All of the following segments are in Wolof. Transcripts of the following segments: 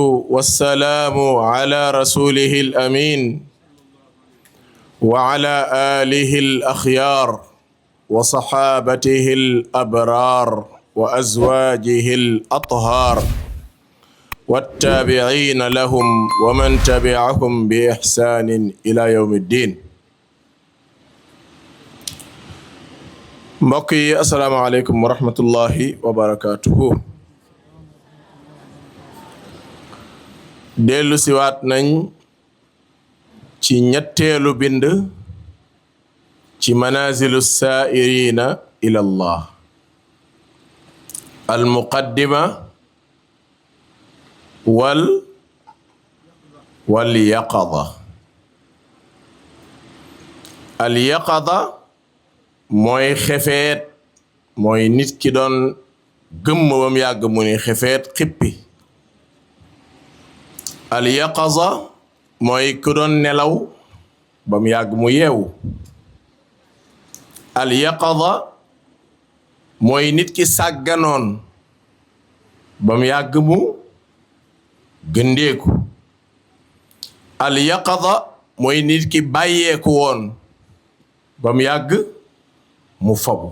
والسلام على رسوله الأمين وعلى آله الأخيار وصحابته الأبرار وأزواجه الأطهار والتابعين لهم ومن تبعهم بإحسان إلى يوم الدين. mbokk yi asalaamaaleykum wa rahmatullahi wa barakatuhu. dellu siwaat nañ ci ñetteelu bind ci manazilu saa'irina ila allah al muqaddima wal yaqada. al yaqada mooy xefeet, mooy nit ki doon gëmm bam yàgg mu ni xefeet xippi. al yaqaza mooy ku doon nelaw bam yàgg mu yeewu. al yaqaza mooy nit ki sàgganoon bam yàgg mu gëndeeku. al yaqaza mooy nit ki bàyyeeku woon bam yàgg mu fabu.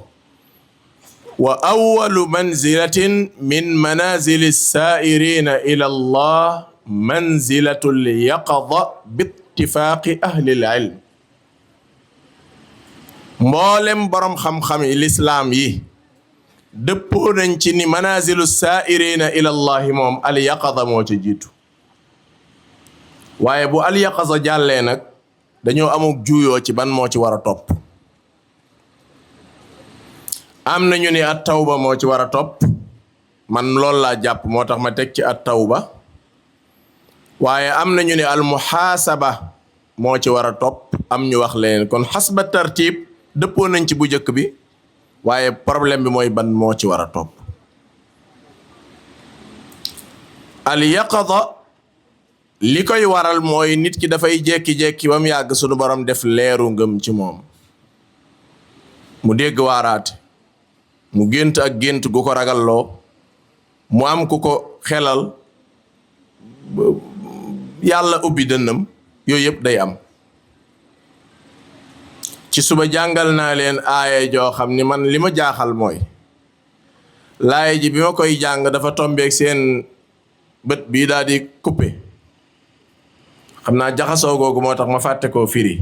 wa awwalu manzilatin min manazili saa'irina ila allah manzilatul yaqada bittifaaqi ahlil ilm. mboolem borom xam-xam yi lislaam yi dëppoo nañ ci ni manazilu saa'irina ila allahi moom al yaqada moo ci jiitu. waaye bu al yaqada jàllee nag dañoo amuk juuyoo ci ban moo ci war a topp. am nañu ni at tawba moo ci war a topp, man loolu laa jàpp moo tax ma teg ci at tawba. waaye am nañu ni al muhaasaba moo ci war a topp, am ñu wax leen kon xasba tartib dëppoo nañ ci bu njëkk bi, waaye problème bi mooy ban moo ci war a topp. al yaqada li koy waral mooy nit ki dafay jekki-jekki ba mu yàgg sunu borom def leeru ngëm ci moom, mu dégg waaraate, mu gént ak gént gu ko ragalloo, mu am ku ko xelal, yàlla ubbi dënnam. yooyu yëpp day am. ci suba jàngal naa leen aaya joo xam ni man li ma jaaxal mooy laaya ji bi ma koy jàng dafa tombeek seen bët bii daal di coupé, xam naa jaxasoo googu moo tax ma fàtte koo firi.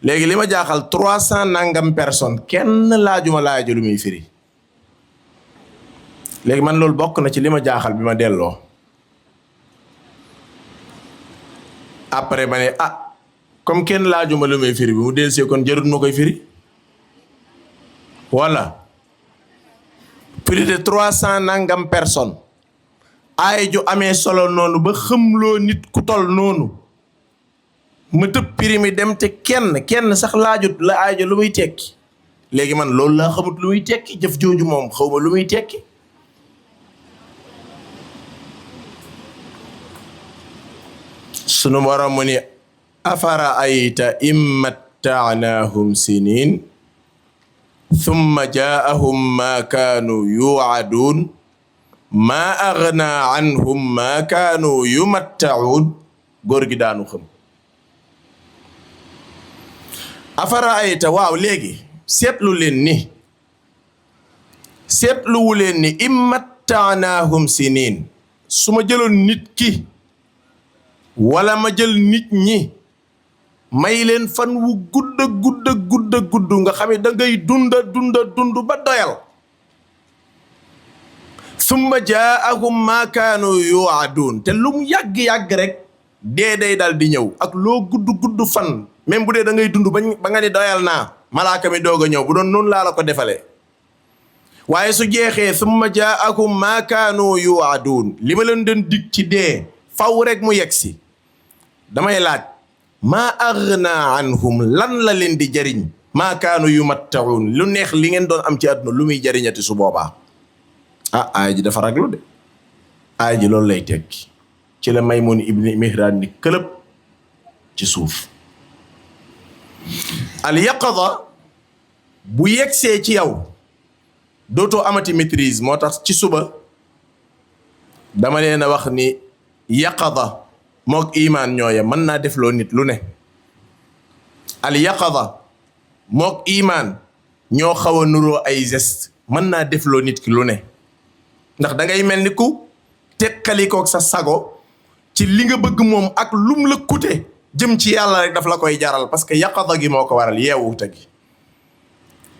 léegi li ma jaaxal 300 nangam personnes kenn laajuma laaya ji lu muy firi. léegi man loolu bokk na ci li ma jaaxal bi ma delloo. après ma ne comme kenn laajuma lu muy firi bi mu dellusee kon jarut ma koy firi. voilà plus de 300 nangam personnes aay ju amee solo noonu ba xamloo nit ku tol noonu ma tëb firi mi dem te kenn sax laajut la aay ju lu muy tekki. léegi man loolu laa xamut lu muy tekki, jëf jooju moom xawma lu muy tekki. sunu borom mu ni afara ayta in matta'naahum sinin thumma jaa'ahum ma kaanu yu'aduun ma aghna anhum ma kaanu yumatta'uun. góor gi daanu xam. afara ayta, waaw léegi seetluwu leen ni in matta'naahum sinin, su ma jëloon nit ki wala ma jël nit ñi may leen fan wu gudd nga xam ne da ngay dund ba doyal. summa jaahum ma kaanu yuadun, te lu mu yàgg rek dee day dal di ñëw ak loo gudd fan, même bu dee da ngay dund ba nga ni doyal naa, malaaka mi doog a ñëw bu doon noonu laa la ko defalee. waaye su jeexee summa jaahum ma kaanu yuadun, li ma leen doon dig ci dee faw rek mu yegsi. damay laaj maa aghna anhum, lan la leen di jariñ? maa kaanu yumatta'un, lu neex li ngeen doon am ci àdduna lu muy jariñati su boobaa? aaya ji dafa raglu de. aaya ji loolu lay tekki. ci la Maymun ibni Mihraan ni këlëb ci suuf. al yaqada bu yegsee ci yow dootoo amati maîtrise. moo tax ci suba dama leen a wax ni yaqada mook imaan ñooye mën naa defloo nit lu ne. al yaqada mook imaan ñoo xaw a nuroo ay geste mën naa defloo nit ki lu ne ndax da ngay mel ni ku teqalikook sa sago ci li nga bëgg moom ak lum la kute jëm ci yàlla rek daf la koy jaral parce que yaqada gi moo ko waral yeewute gi.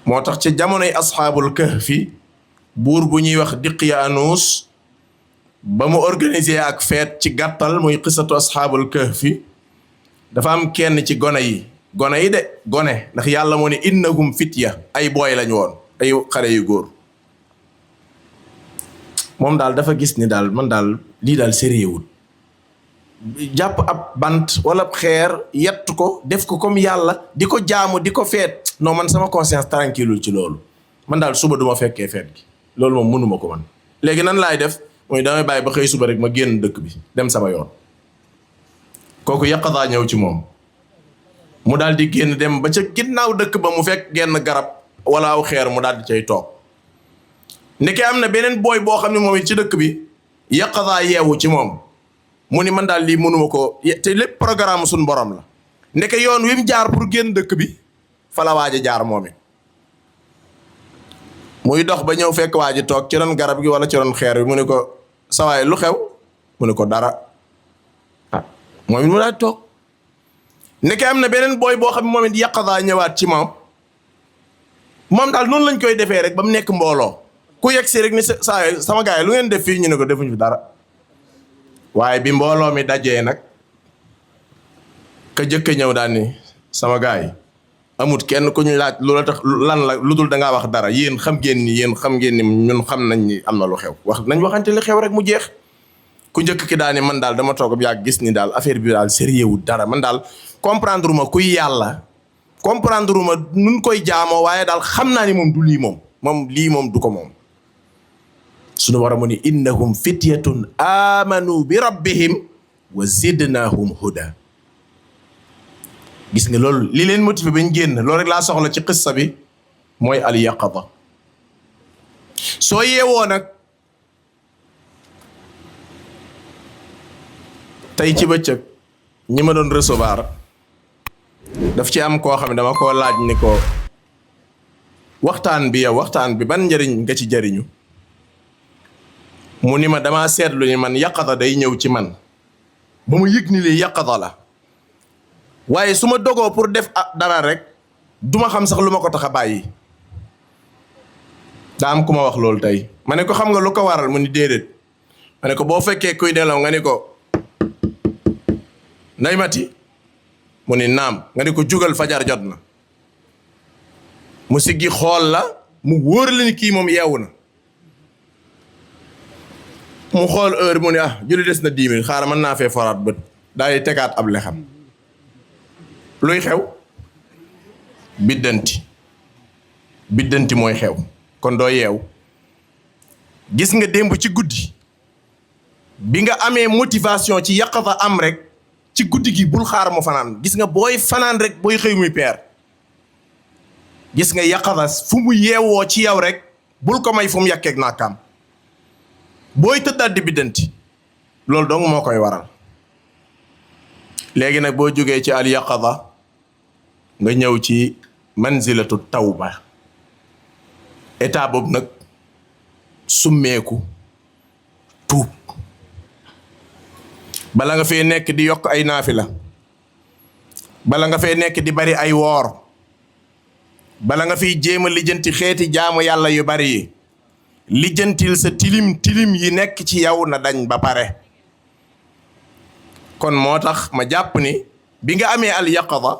moo tax ci jamonoy asxaabul kahfi buur bu ñuy wax Diqyaanus ba mu organiser ak feet ci gàttal muy xisatu asxaabul kahfi dafa am kenn ci gone yi gone ndax yàlla moo ne innahum fitya ay booy lañ woon ay xale yu góor moom daal dafa gis ni daal man daal lii daal sérieux jàpp ab bant wala xeer yett ko def ko comme yàlla di ko jaamu di ko feet non man sama conscience tranquille ci loolu man daal suba duma fekkee feet gi loolu moom mënuma ko man léegi nan laay def mooy damay bàyyi ba xëy suba rek ma génn dëkk bi dem sama yoon kooku yaqadaa ñëw ci moom mu daal di génn dem ba ca ginnaaw dëkk ba mu fekk genn garab wala aw xeer mu daal di cay toog ndeke am na beneen booy boo xam ne moom it ci dëkk bi yaqadaa yeewu ci moom mu ni man daal lii mënuma ko te lépp programme suñ borom la ndeke yoon wi mu jaar pour génn dëkk bi fa la waaj a jaar moom it muy dox ba ñëw fekk waa ji toog ci ron garab gi wala ci ron xeer bi mu ne ko sawaay lu xew mu ne ko dara moom it mu daal toog ndeke am na beneen booy boo xam ne moom it yaqadaa ñëwaat ci moom daal noonu lañ koy defee rek ba mu nekk mbooloo ku yegg si rek ni saa sama gars yi lu ngeen def fii ñu ne ko defuñu fi dara waaye bi mbooloo mi dajee nag ka jëkk ñëw daal ni sama gars yi amut kenn ku ñu laaj lu la tax lan la lu dul da ngaa wax dara yéen xam ngeen ni ñun xam nañ ni am na lu xew nañ waxante li xew rek mu jeex ku njëkk ki daal ni man daal dama toog yaa gis ni daal affaire bi daal sérieux wul dara man daal comprendre ma kuy yàlla comprendre ma nun koy jaamoo waaye daal xam naa ni moom du lii moom lii moom du ko moom sunu war a mu ni innahum fityatun amanu bi rabbihim wa zidnahum huda gis nga loolu li leen motivé bañ génn loolu rek laa soxla ci qissa bi mooy al yaqada soo yeewoo nag tey ci bëccëg ñi ma doon recevoir daf ci am koo xam ne dama koo laaj ni ko waxtaan bi ban njëriñ nga ci jëriñu mu ni ma damaa seetlu ni man yaqada day ñëw ci man ba mu yëg ni li yaqada la waaye su ma dogoo pour def dara rek duma xam sax lu ma ko tax a bàyyi daa am ku ma wax loolu tey ma ne ko xam nga lu ko waral mu ni déedéet ma ne ko boo fekkee kuy nelaw nga ni ko nday mati mu ni naam nga ni ko jugal fajar jot na mu siggi xool la mu wóor la ni kii moom yeewu na mu xool heure mu ne julli des na 10 minutes xaaral mën naa fee foraat bët daal di tegaat ab lexam luy xew biddanti mooy xew kon doo yeew gis nga démb ci guddi bi nga amee motivation ci yaqaza am rek ci guddi gi bul xaar mu fanaan gis nga booy fanaan rek booy xëy muy peer gis nga yaqaza fu mu yeewoo ci yow rek bul ko may fu mu yàkkeeg naakaam booy tëddaat di biddanti loolu dong moo koy waral léegi nag boo jógee ci al yaqaza nga ñëw ci manzilatu tawba état boobu nag summeeku tuub bala nga fee nekk di yokk ay naafila bala nga fee nekk di bari ay woor bala nga fiy jéem a lijjanti xeeti jaamu yàlla yu bari yi lijjantil sa tilim yi nekk ci yow na dañ ba pare kon moo tax ma jàpp ni bi nga amee al yaqaza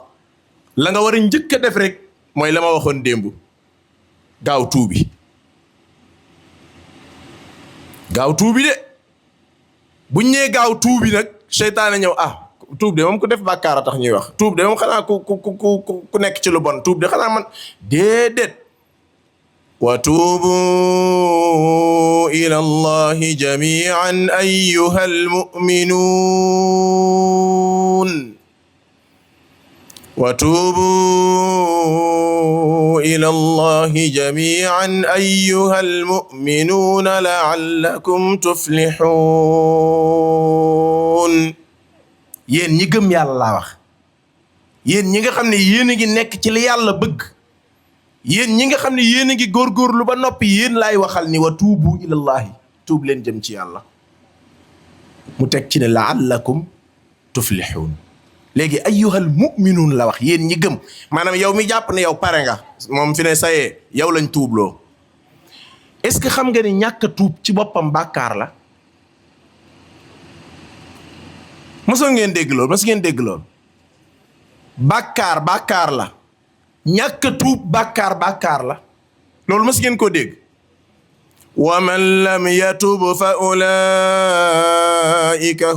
la nga war a njëkk a def rek mooy la ma waxoon démb gaaw tuubi de buñ ñee gaaw tuubi nag seytaane ñëw tuub de moom ku def bàkkaar a tax ñuy wax tuub de moom xanaa ku nekk ci lu bon tuub de xanaa man déedéet wa tuubu ila allahi jamian ayyuha almuminuun wa tuubu ila allahi jamian ayyuha almuminuuna laallakum tuflixuun. yéen ñi gëm yàlla laa wax, yéen ñi nga xam ne yéen a ngi nekk ci li yàlla bëgg, yéen ñi nga xam ne yéen a ngi góorgóorlu ba noppi, yéen laay waxal ni wa tuubu ilallahi, tuub leen jëm ci yàlla. mu teg ci ne laallakum tuflixuun. léegi ayyuhal mu'minuun la wax, yéen ñi gëm, maanaam yow mi jàpp ne yow pare nga moom fi ne sayee yow lañ tuubloo. est-ce que xam nga ni ñàkk a tuub ci boppam bàkkaar la? mosoo ngeen dégg lool, mos ngeen dégg lool? bàkkaar la, ñàkk a tuub bàkkaar la, loolu mos ngeen koo dégg? wa man lam yatub fa ulaika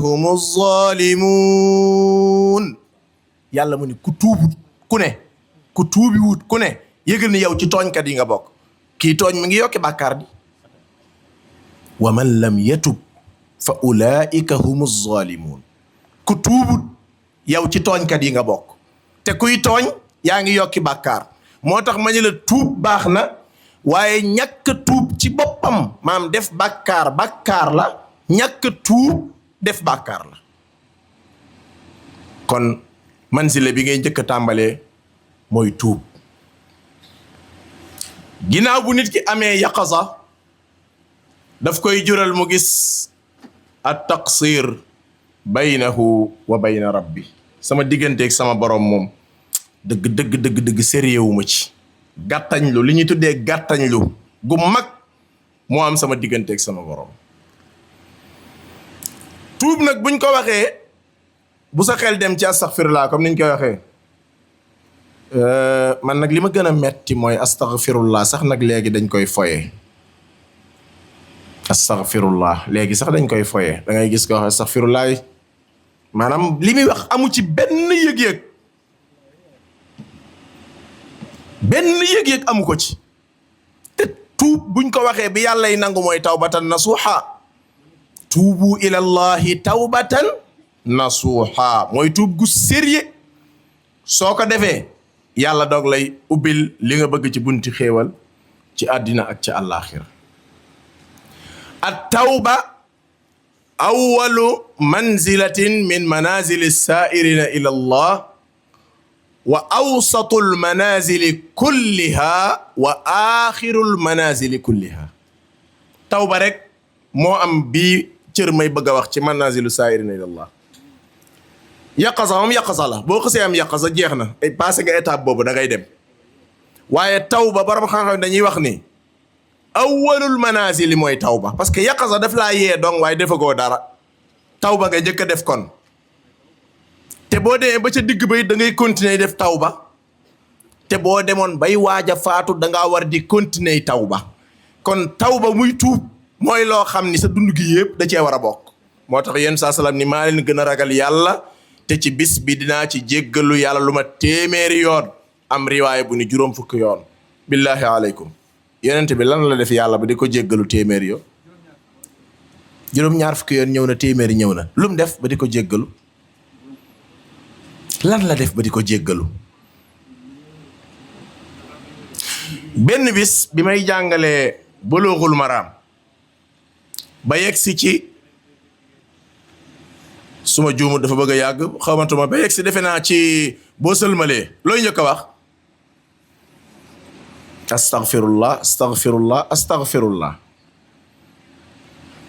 humu zalimun. yàlla mu ni ku tuubut ku ne, ku tuubiwut ku ne, yëgal ni yow ci tooñkat yi nga bokk. kii tooñ mi ngi yokki bàkkaar di. wa man lam yatub fa ulaika humu zalimun. ku tuubut yow ci tooñkat yi nga bokk, te kuy tooñ yaa ngi yokki bàkkaar. moo tax ma ñu la tuub baax na, waaye ñàkk tuub ci boppam maam def bàkkaar la, ñàkk tuub def bàkkaar la. kon manzile bi ngay njëkk a tàmbalee mooy tuub. ginnaaw bu nit ki amee yaqaza, daf koy jural mu gis at taqsir baynahu wa bayna rabbi. sama digganteeg sama borom moom dëgg sérieux wu ma ci. gàttañlu, li ñuy tuddee gàttañlu gu mag moo am sama digganteeg sama borom. tuub nag buñ ko waxee, bu sa xel dem ci astaghfirullah comme niñ koy waxee, man nag li ma gën a metti mooy astaghfirullah sax nag léegi dañ koy foye. astaghfirullah léegi sax dañ koy foye. da ngay gis ko wax astaghfirullah, maanaam li muy wax amu ci benn yëg-yëg, benn yëg-yëg amu ko ci. te tuub buñ ko waxee bi yàlla yi nangu mooy tawbatan nasuha. tuubu ilallahi tawbatan nasuha, mooy tuub gu sérieux. soo ko defee yàlla doog lay ubbil li nga bëgg ci bunti xéewal ci àddina ak ci àllaaxira. at tawba awwalu manzilatin min manazili saa'irina ila allah wa awsatul manazili kulliha wa axirul manazili kulliha. tawba rek moo am bii cër may bëgg a wax ci manazilu saa'irina ila allah. yaqasa moom yaqasa la, boo xasee am yaqasa jeex na, passé nga étape boobu da ngay dem. waaye tawba borom xam-xam dañuy wax ni awwalul manazili mooy tawba, parce que yaqasa daf laa yee dong waaye defagoo dara. tawba nga njëkk a def kon, te boo demee ba ca digg bay da ngay continuer def tawba, te boo demoon bay waaj a faatu da ngaa war di continuer tawba. kon tawba muy tuub mooy loo xam ni sa dund gi yëpp da cee war a bokk. moo tax yéen saa salaam ni maa leen gën a ragal yàlla, te ci bis bi dinaa ci jéggalu yàlla lu ma téeméeri yoon. am riwaaya bu ni juróom fukki yoon. billahi aleykum, yonent bi lan la def yàlla ba di ko jéggalu téeméeri yoon? juróom-ñaar fukki yoon ñëw na, téeméeri ñëw na. lu mu def ba di ko jéggalu? lan la def ba di ko jéggalu? benn bis bi may jàngalee Bulughul Maram ba yegsi ci, suma juumu dafa bëgg a yàgg, xamatuma, ba yegsi defe naa ci boo sëlmalee looy njëkk a wax? astaghfirullah astaghfirullah astaghfirullah.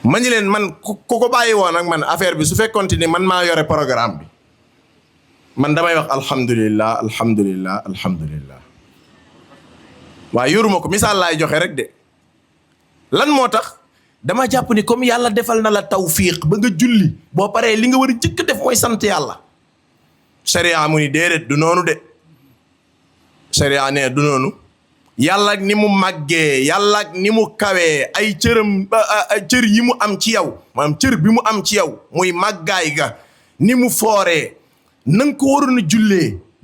ma ñu leen man ku ko bàyyi woon ak man affaire bi su fekkoon ni man maa yore programme bi, man damay wax alhamdulillah alhamdulillah alhamdulillah. waaye yoruma ko, misaal laay joxe rek de. lan moo tax? dama jàpp ni comme yàlla defal na la tawfiq ba nga julli, boo paree li nga war a jëkk def mooy sant yàlla. sharia mu ni déedéet du noonu de. sharia ne du noonu. yàlla ak ni mu màggee, yàlla ak ni mu kawee, ay cëram cër yi mu am ci yow, maanaam cër bi mu am ci yow muy màggaay ga, ni mu fooree, na nga ko waroon a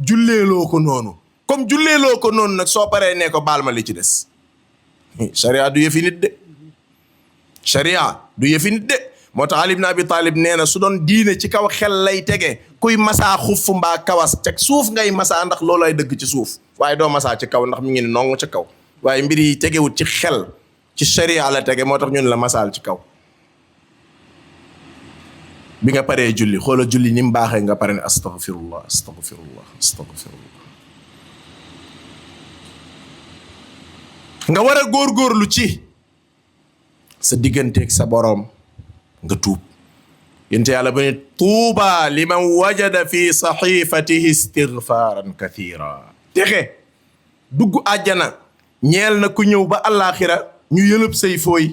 julleeloo ko noonu. comme julleeloo ko noonu nag soo paree ne ko baal ma li ci des. sharia du yëfi nit de. sharia du yëfi nit de, moo tax Ali ibn Abi Talib nee na su doon diine ci kaw xel lay tege kuy masaa xuff mbaa kawas teg suuf ngay masaa ndax loolay dëgg ci suuf waaye doo masaa ci kaw ndax mi ngi ne nong ci kaw waaye mbir yi tegewut ci xel ci sharia la tege moo tax ñun la masaal ci kaw bi nga paree julli xoola julli ni mu baaxee nga pare ne astaghfirullah astaghfirullah astaghfirullah nga war a góorgóorlu ci sa digganteeg sa boroom nga tuub yente yàlla ba ne tuuba liman wajada fi saxifatihi istighfaran kathira texe dugg àjjana ñeel na ku ñëw ba àllaaxira ñu yëlëb say fooy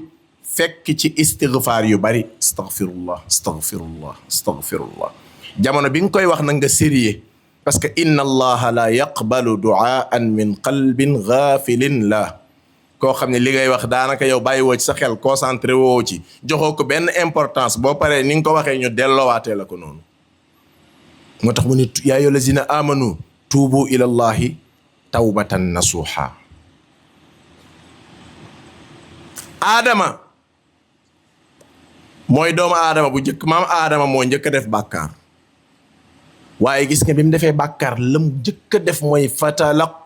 fekk ci istighfar yu bari astaghfirullah astaghfirullah astaghfirullah jamono bi nga koy wax na nga sérieux parce que inna allaha la yaqbalu duaan min qalbin ghafilin la koo xam ne li ngay wax daanaka yow bàyyi woo ci sa xel concentré woo ci joxoo ko benn importance boo paree ni nga ko waxee ñu delloowaatee la ko noonu moo tax mu ne yaa ayyuha lazina amanu tuubu ila allahi tawbatan nasuha aadama mooy doomu aadama bu njëkk maam aadama moo njëkk a def bàkkaar waaye gis nga bi mu defee bàkkaar lam njëkk a def mooy fatalaqa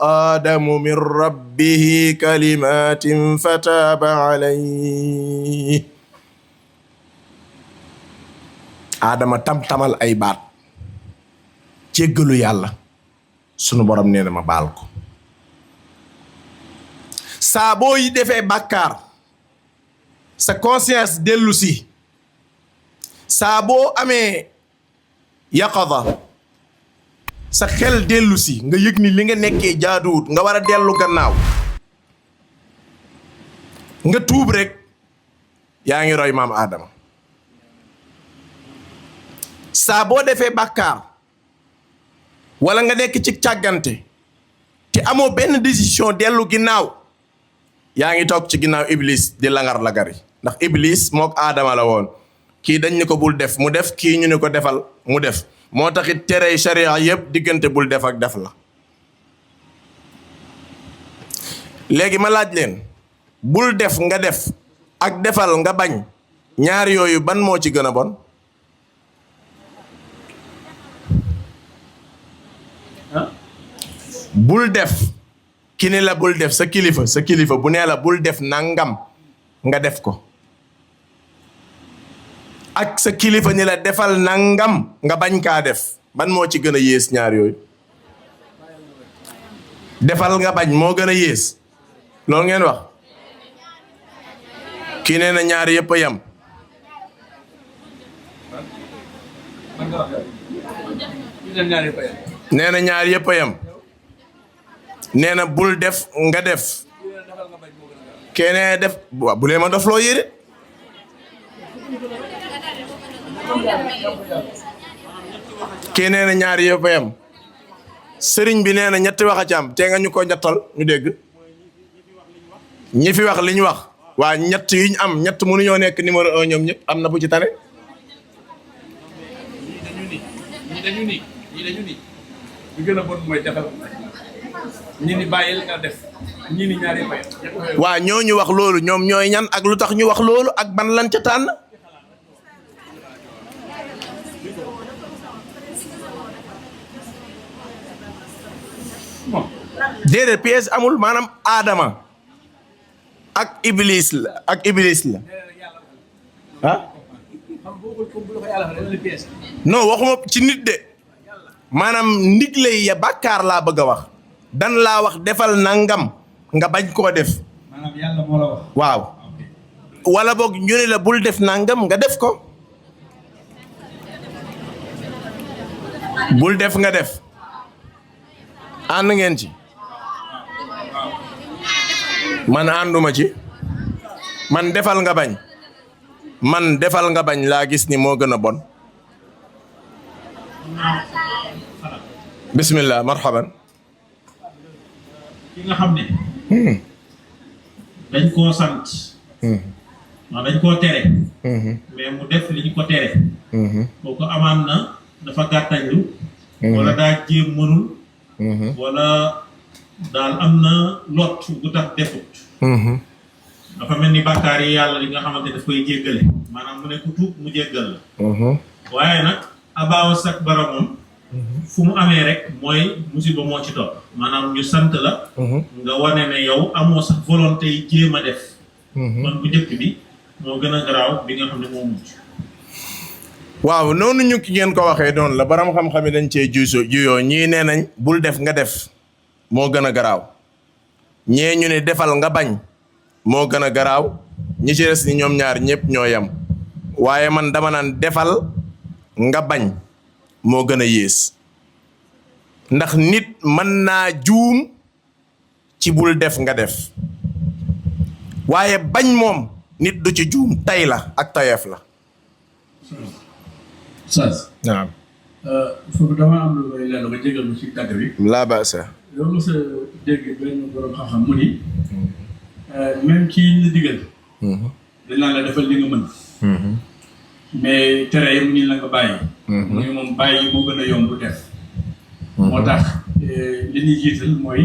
aadamu min rabbihi kalimatin fataba alayhi aadama tam-tamal ay baat jéggalu yàlla sunu borom nee na ma baal ko saa boo yi defee bàkkaar sa conscience dellu si saa boo amee yaqada sa xel dellu si nga yëg ni li nga nekkee jaaduwut nga war a dellu gannaaw nga tuub rek yaa ngi roy maam Adama saa boo defee bàkkaar wala nga nekk ci càggante te amoo benn décision dellu ginnaaw yaa ngi toog ci ginnaaw iblis di langar-lagari ndax iblis mook Adama la woon kii dañ ni ko bul def mu def kii ñu ni ko defal mu def moo taxit terey sharia yëpp diggante bul def ak def la léegi ma laaj leen bul def nga def ak defal nga bañ ñaar yooyu ban moo ci gën a bon bul def ki ni la bul def sa kilifa bu nee la bul def nangam nga def ko ak sa kilifa ni la defal nangam nga bañ kaa def ban moo ci gën a yées ñaar yooyu defal nga bañ moo gën a yées loolu ngeen wax kii nee na ñaar yëpp a yem nee na ñaar yëpp a yem nee na bul def nga def keneen def waaw bu lee ma def loo yére kii nee na ñaar yëpp a yem sëriñ bi nee na ñetti wax a ci am te nga ñu ko ñettal ñu dégg ñi fi wax li ñu wax waa ñett yi ñu am ñett mënuñoo nekk numéro 1 ñoom ñëpp am na bu ci tane ñi gën a bon mooy defal ñi ni bàyyil nga def ñi ni ñaari bay waa ñooñu wax loolu ñoom ñooy ñan ak lu tax ñu wax loolu ak ban lan ca tànn déedéet pièce amul maanaam Adama ak Iblis la ah non waxuma ci nit de maanaam ndigle ya bàkkaar laa bëgg a wax dan laa wax defal nangam nga bañ koo def maanaam yàlla moo la wax waaw wala boog ñu ne la bul def nangam nga def ko bul def nga def ànd ngeen ci man ànduma ci man defal nga bañ man defal nga bañ laa gis ni moo gën a bon bismillah marhaban ki nga xam ne dañ koo sant ndax dañ koo tere mais mu def li ñu ko tere kooku amaan na dafa gàttañlu wala daa jéem mënul wala daal am na lot bu tax defut dafa mel ni bàkkaar yi yàlla li nga xamante daf koy jéggale maanaam mu ne ku tuub mu jéggal la waaye nag abaa wastakbara moom fu mu amee rek mooy musiba moo ci topp maanaam ñu sant la nga wane ne yow amoo sax volonté yi jéem a def man bu njëkk bi moo gën a garaaw bi nga xam ne moo mujj waaw noonu ñu ki ngeen ko waxee noonu la borom xam-xam yi dañ cee juyoo ñii nee nañ bul def nga def moo gën a garaaw ñee ñu ne defal nga bañ moo gën a garaaw ñi ci des ni ñoom ñaar ñëpp ñoo yem waaye man dama naan defal nga bañ moo gën a yées ndax nit mën naa juum ci bul def nga def waaye bañ moom nit du ci juum tay la ak tayeef la Oustaz. waaw. foofu dama am lu may leer nga jégal ma ci tàgg bi. laa baasa. yow mos a dégg benn borom xam-xam mu ni. même ci li la digal. dañ naan la defal li nga mën. mais tere yi mu ni la nga bàyyi. mu ni moom bàyyi moo gën a yomb def. moo tax li ñuy jiital mooy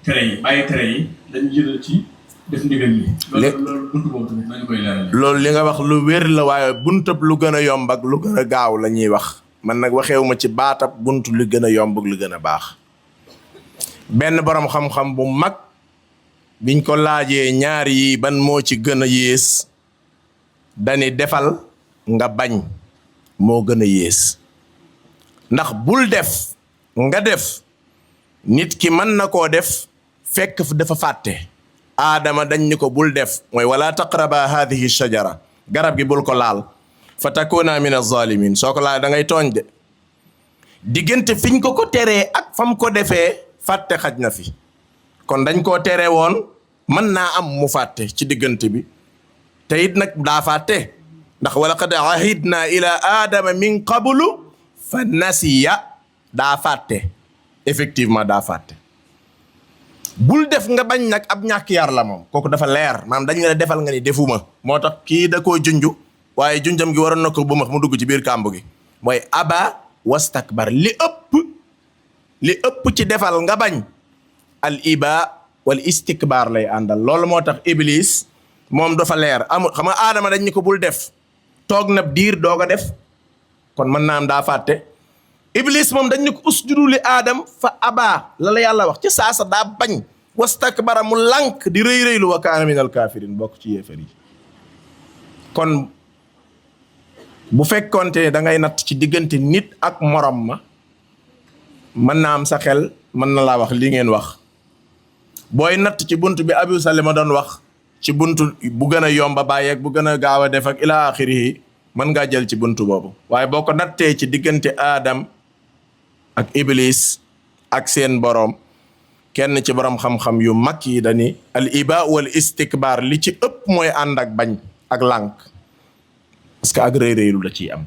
tere yi bàyyi tere yi dañu jëlal ci def ndigal li. loolu buntu boobu tamit nañu koy leeral. loolu li nga wax lu wér la waaye buntab lu gën a yomb ak lu gën a gaaw la ñuy wax man nag waxeewuma ci baatab buntu lu gën a yomb ak lu gën a baax benn borom xam-xam bu mag biñ ko laajee ñaar yi ban moo ci gën a yées dani defal nga bañ moo gën a yées ndax bul def nga def nit ki mën na koo def fekk dafa fàtte aadama dañ ni ko bul def mooy wala taqraba hadihi shajara garab gi bul ko laal fa takuna min az-zalimin soo ko laal da ngay tooñ de diggante fiñ ko teree ak fam ko defee fàtte xaj na fi kon dañ koo tere woon mën naa am mu fàtte ci diggante bi te it nag daa fàtte ndax wa laqad ahidna ila aadama min qablu fa nasiya daa fàtte effectivement daa fàtte bul def nga bañ nag ab ñàkk yar la moom kooku dafa leer maanaam dañ la defal nga ni defuma moo tax kii da koo junju waaye junjam gi waroon na ko bu max mu dugg ci biir kàmb gi mooy aba wastakbar li ëpp ci defal nga bañ al iba wal istikbar lay àndal loolu moo tax iblis moom dafa leer amul xam nga aadama dañ ni ko bul def toog na diir doog a def kon mën naa am daa fàtte iblis moom dañ ni ko usjudu li aadam fa aba la yàlla wax ci saasa daa bañ wastakbara mu lànk di rëy rëylu wa kaana minal kaafiriin bokk ci yéefar yi kon bu fekkonte ne da ngay natt ci diggante nit ak morom ma mën naa am sa xel mën na laa wax li ngeen wax booy natt ci bunt bi Abu Salima doon wax ci buntu bu gën a yomba bàyyeeg bu gën a gaaw a def ak ila axirihi mën ngaa jël ci buntu boobu waaye boo ko nattee ci diggante Adam ak Iblis ak seen borom kenn ci borom xam-xam yu mag yi dani al iba wal istikbar li ci ëpp mooy ànd ak bañ ak lànk parce que ak rëy-rëylu la ciy am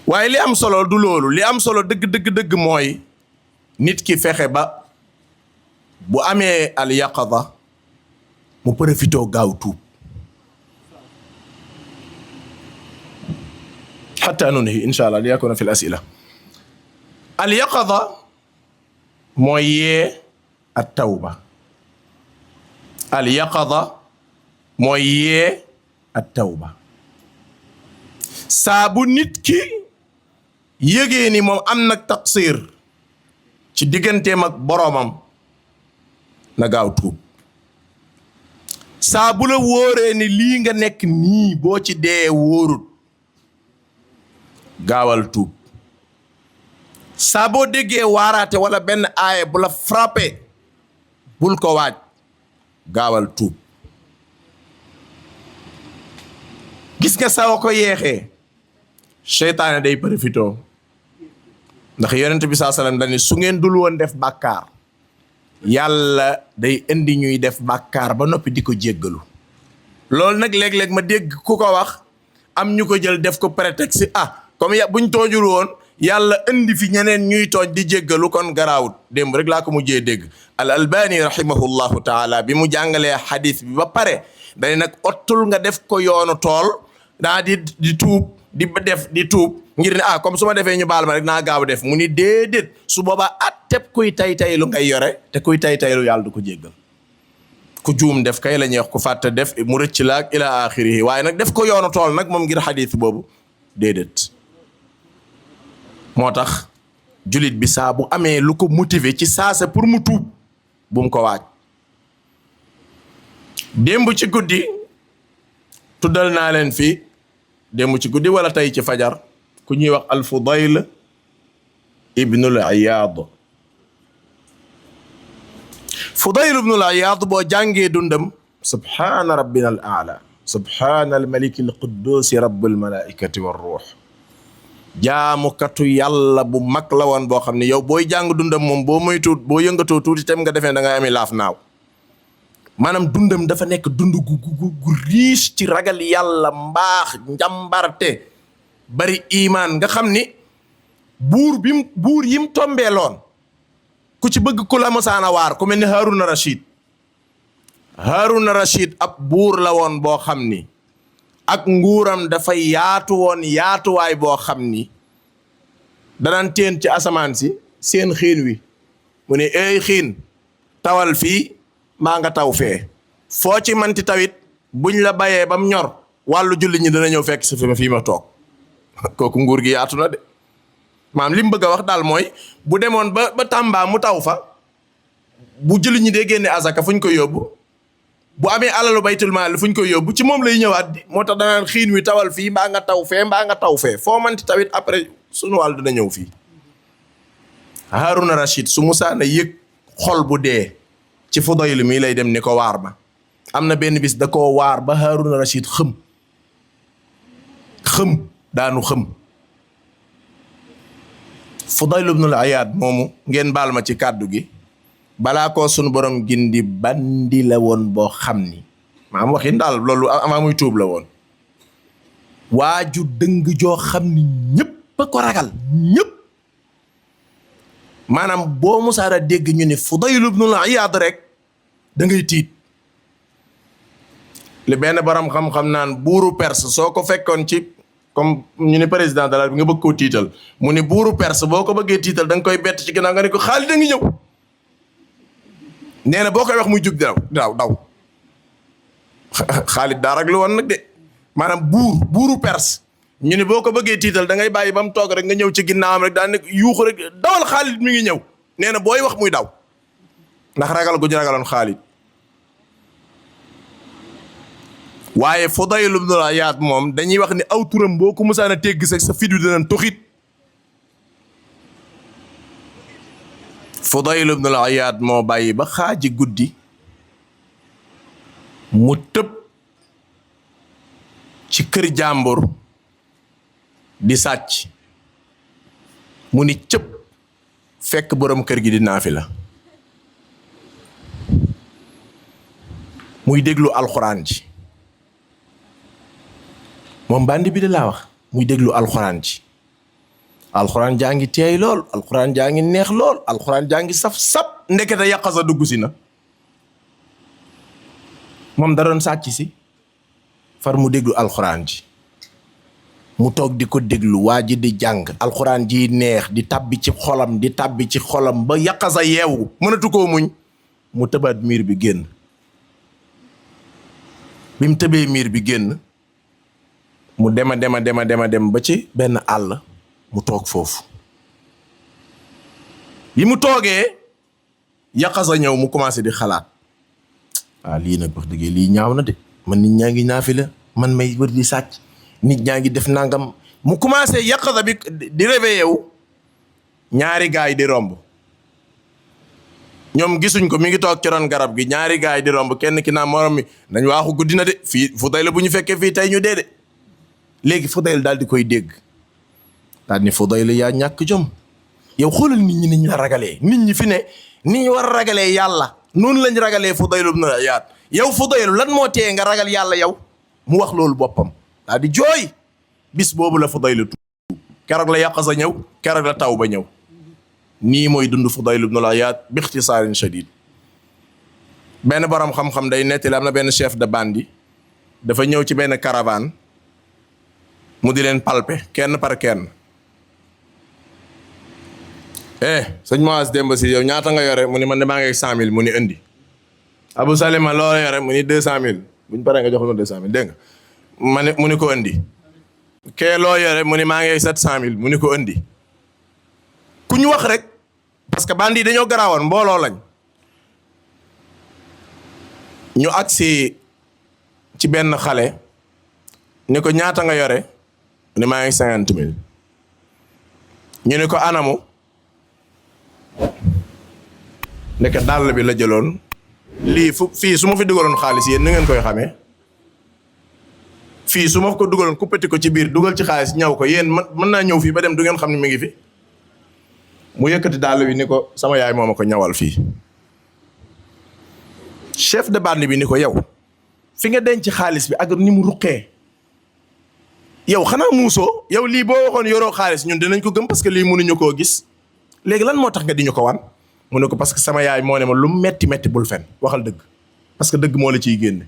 waaye li am solo du loolu li am solo dëgg mooy nit ki fexe ba bu amee al yaqada mu profitoo gaaw tuub xatta nunhi insha allah li yakuna fi l asila al yaqada mooy yee at tawba al yaqada mooy yee at tawba saa bu nit ki yëgee ni moom am nag taqsir ci digganteem ak boroomam na gaaw tuub saa bu la wóoree ni lii nga nekk nii boo ci dee wóorut gaawal tuub saa boo déggee waaraate wala benn aaya bu la frappé bul ko waaj gaawal tuub gis nga saa ko yeexee seytaane day profitoo ndax yonent bi saa sallam dañu su ngeen dul woon def bàkkaar yàlla day indi ñuy def bàkkaar ba noppi di ko jéggalu loolu nag léeg-léeg ma dégg ku ko wax am ñu ko jël def ko prétexte comme buñ toojul woon yàlla indi fi ñeneen ñuy tooj di jéggalu kon garaawut démb rek laa ko mujjee dégg al albani rahimahullahu taala bi mu jàngalee xadis bi ba pare dañ nag ottul nga def ko yoonu tool daa di tuub di tuub ngir ne comme su ma defee ñu baal ma rek naa gaaw def mu ni déedéet su boobaa atteb kuy tay lu ngay yore te kuy tay lu yàlla du ko jéggal ku juum def kay la ñuy wax ku fàtte def mu rëcc la ak ila axirihi waaye nag def ko yoonu tool nag moom ngir xadiis boobu déedéet. moo tax julit bi saa bu amee lu ko motiver ci saasa pour mu tuub bu mu ko waaj. démb ci guddi tuddal naa leen fii démb ci guddi wala tey ci fajar ku ñuy wax al-Fudayl ibnul Iyaad. Fudayl ibnul Iyaad boo jàngee dundam subhaana rabbina al aala subhaana al maliki al quddusi rabbul malaikati war ruux jaamukatu yàlla bu mag la woon boo xam ne yow booy jàng dundam moom boo moytuut boo yëngatoo tuuti tam nga defee da ngay ami laaf naaw. maanaam dundam dafa nekk dund gu riche ci ragal yàlla mbaax njàmbarte bari imaan nga xam ni buur yim tombeeloon ku ci bëgg ku la mosaana waar ku mel ni Haruna Rashid ab buur la woon boo xam ni ak nguuram dafa yaatu woon yaatuwaay boo xam ni danaan teen ci asamaan si seen xiin wi mu ne eey xiin tawal fii maa nga taw fee foo ci manti tawit buñ la bayee bam ñor wàllu julli ñi dana ñëw fekk si fi ma fii ma toog kooku nguur gi yaatu na de maam li mu bëgg a wax daal mooy bu demoon ba Tamba mu taw fa bu julli ñi dee génne azaka fuñ koy yóbbu bu amee alalu baytul maal fuñ koy yóbbu ci moom lay ñëwaat di moo tax danaan xiin wi tawal fii mbaa nga taw fee mbaa nga taw fee foo manti tawit après sunu wàll dina ñëw fii. Haruna Rashid su musaana yëg xol bu dee ci Fudayl mii lay dem ni ko waar ma am na benn bis da koo waar ba Haruna Rashid xëm daanu xëm. Fudayl ibnul Iyaad moomu ngeen baal ma ci kàddu gi balaa koo sunu borom gindi bandi la woon boo xam ni maam waxin daal loolu avant muy tuub la woon waaju dëng joo xam ni ñëpp a ko ragal ñëpp maanaam boo musaara dégg ñu ne Fudayl ibnul Iyaad rek da ngay tiit li benn borom xam-xam naan buuru Perse soo ko fekkoon ci comme ñu ne président de la bi nga bëgg koo tiital mu ne buuru Perse boo ko bëggee tiital da nga koy bett ci ginnaaw nga ne ko Xaalid a ngi ñëw nee na boo koy wax muy jug daw Xaalid daa raglu woon nag de maanaam buuru Perse ñu ne boo ko bëggee tiital da ngay bàyyi ba mu toog rek nga ñëw ci ginnaawam rek daan ne yuuxu rek dawal Xaalid mi ngi ñëw nee na booy wax muy daw ndax ragal gu ñu ragaloon Xaalid. waaye Fudayl ibnul Iyaad moom dañuy wax ni aw turam boo ko musaan a tegg sa fit wi dinañ toxit. Fudayl ibnul Iyaad moo bàyyi ba xaaji guddi mu tëb ci kër jàmbur di sàcc mu ni cëpp fekk borom kër gi di naafila muy déglu alxuraan ji moom bandi bi de laa wax muy déglu alxuraan ji alxuraan jaa ngi teey lool alxuraan jaa ngi neex lool alxuraan jaa ngi saf-sap ndekete yàqasa dugg si na moom da doon sàcc si far mu déglu alxuraan ji mu toog di ko déglu waa ji di jàng alxuraan ji neex di tabbi ci xolam ba yàqasa yeewu mënatu koo muñ mu tëbaat miir bi génn bi mu tëbee miir bi génn mu dema dem ba ci benn àll mu toog foofu yi mu toogee yàqasa ñëw mu commencé di xalaat lii nag wax dëgg lii ñaaw na de man nit ñaa ngi naafila man may wër di sàcc nit ñaa ngi def nangam mu commencé yàqasa bi di réveillé wu ñaari gaay di romb ñoom gisuñ ko mi ngi toog ci ron garab gi ñaari gaay di romb kenn ki naa morom mi nañ waaxu guddi na de fii Fudayl bu ñu fekkee fii tey ñu dee de léegi Fudayl daal di koy dégg daal ni Fudayl yaa ñàkk jom yow xoolal nit ñi niñ la ragalee nit ñi fi ne ni ñu war a ragalee yàlla noonu lañ ragalee Fudayl ibn Iyaad yow Fudayl lan moo tee nga ragal yàlla yow mu wax loolu boppam daal di jooy bis boobu la Fudayl tuub keroog la yàqasa ñëw keroog la taw ba ñëw nii mooy dund Fudayl ibn Iyaad bi ixtisaarin shadiid benn borom xam-xam day nettali am na benn chef de bande dafa ñëw ci benn caravane mu di leen palper kenn par kenn sëñ Maas Demba Si yow ñaata nga yore mu ni man de maa ngi 100 000 mu ni indi Abu Salima loo yore mu ni 200000 buñ paree nga jox ma 200000 dégg nga ma ne mu ni ko andi kee loo yore mu ni maa ngi 700000 mu ni ko andi ku ñu wax rek parce que bandi dañoo garaawoon mbooloo lañ ñu agsi ci benn xale ni ko ñaata nga yore mu ni maa ngi 50000 ñu ni ko anamu nekk dàll bi la jëloon lii fii su ma fi dugaloon xaalis yéen ni ngeen koy xamee fii su ma ko dugaloon kuppati ko ci biir dugal ci xaalis ñaw ko yéen mën naa ñëw fii ba dem du ngeen xam ne mi ngi fi mu yëkkati dàll bi ni ko sama yaay moo ma ko ñawal fii chef de bande bi ni ko yow fi nga denc xaalis bi ak ni mu ruqee yow xanaa muusoo yow lii boo waxoon yoroo xaalis ñun dinañ ko gëm parce que lii mënuñu koo gis léegi lan moo tax nga di ñu ko wan mu ne ko parce que sama yaay moo ne ma lu metti metti bul fen waxal dëgg parce que dëgg moo la ciy génne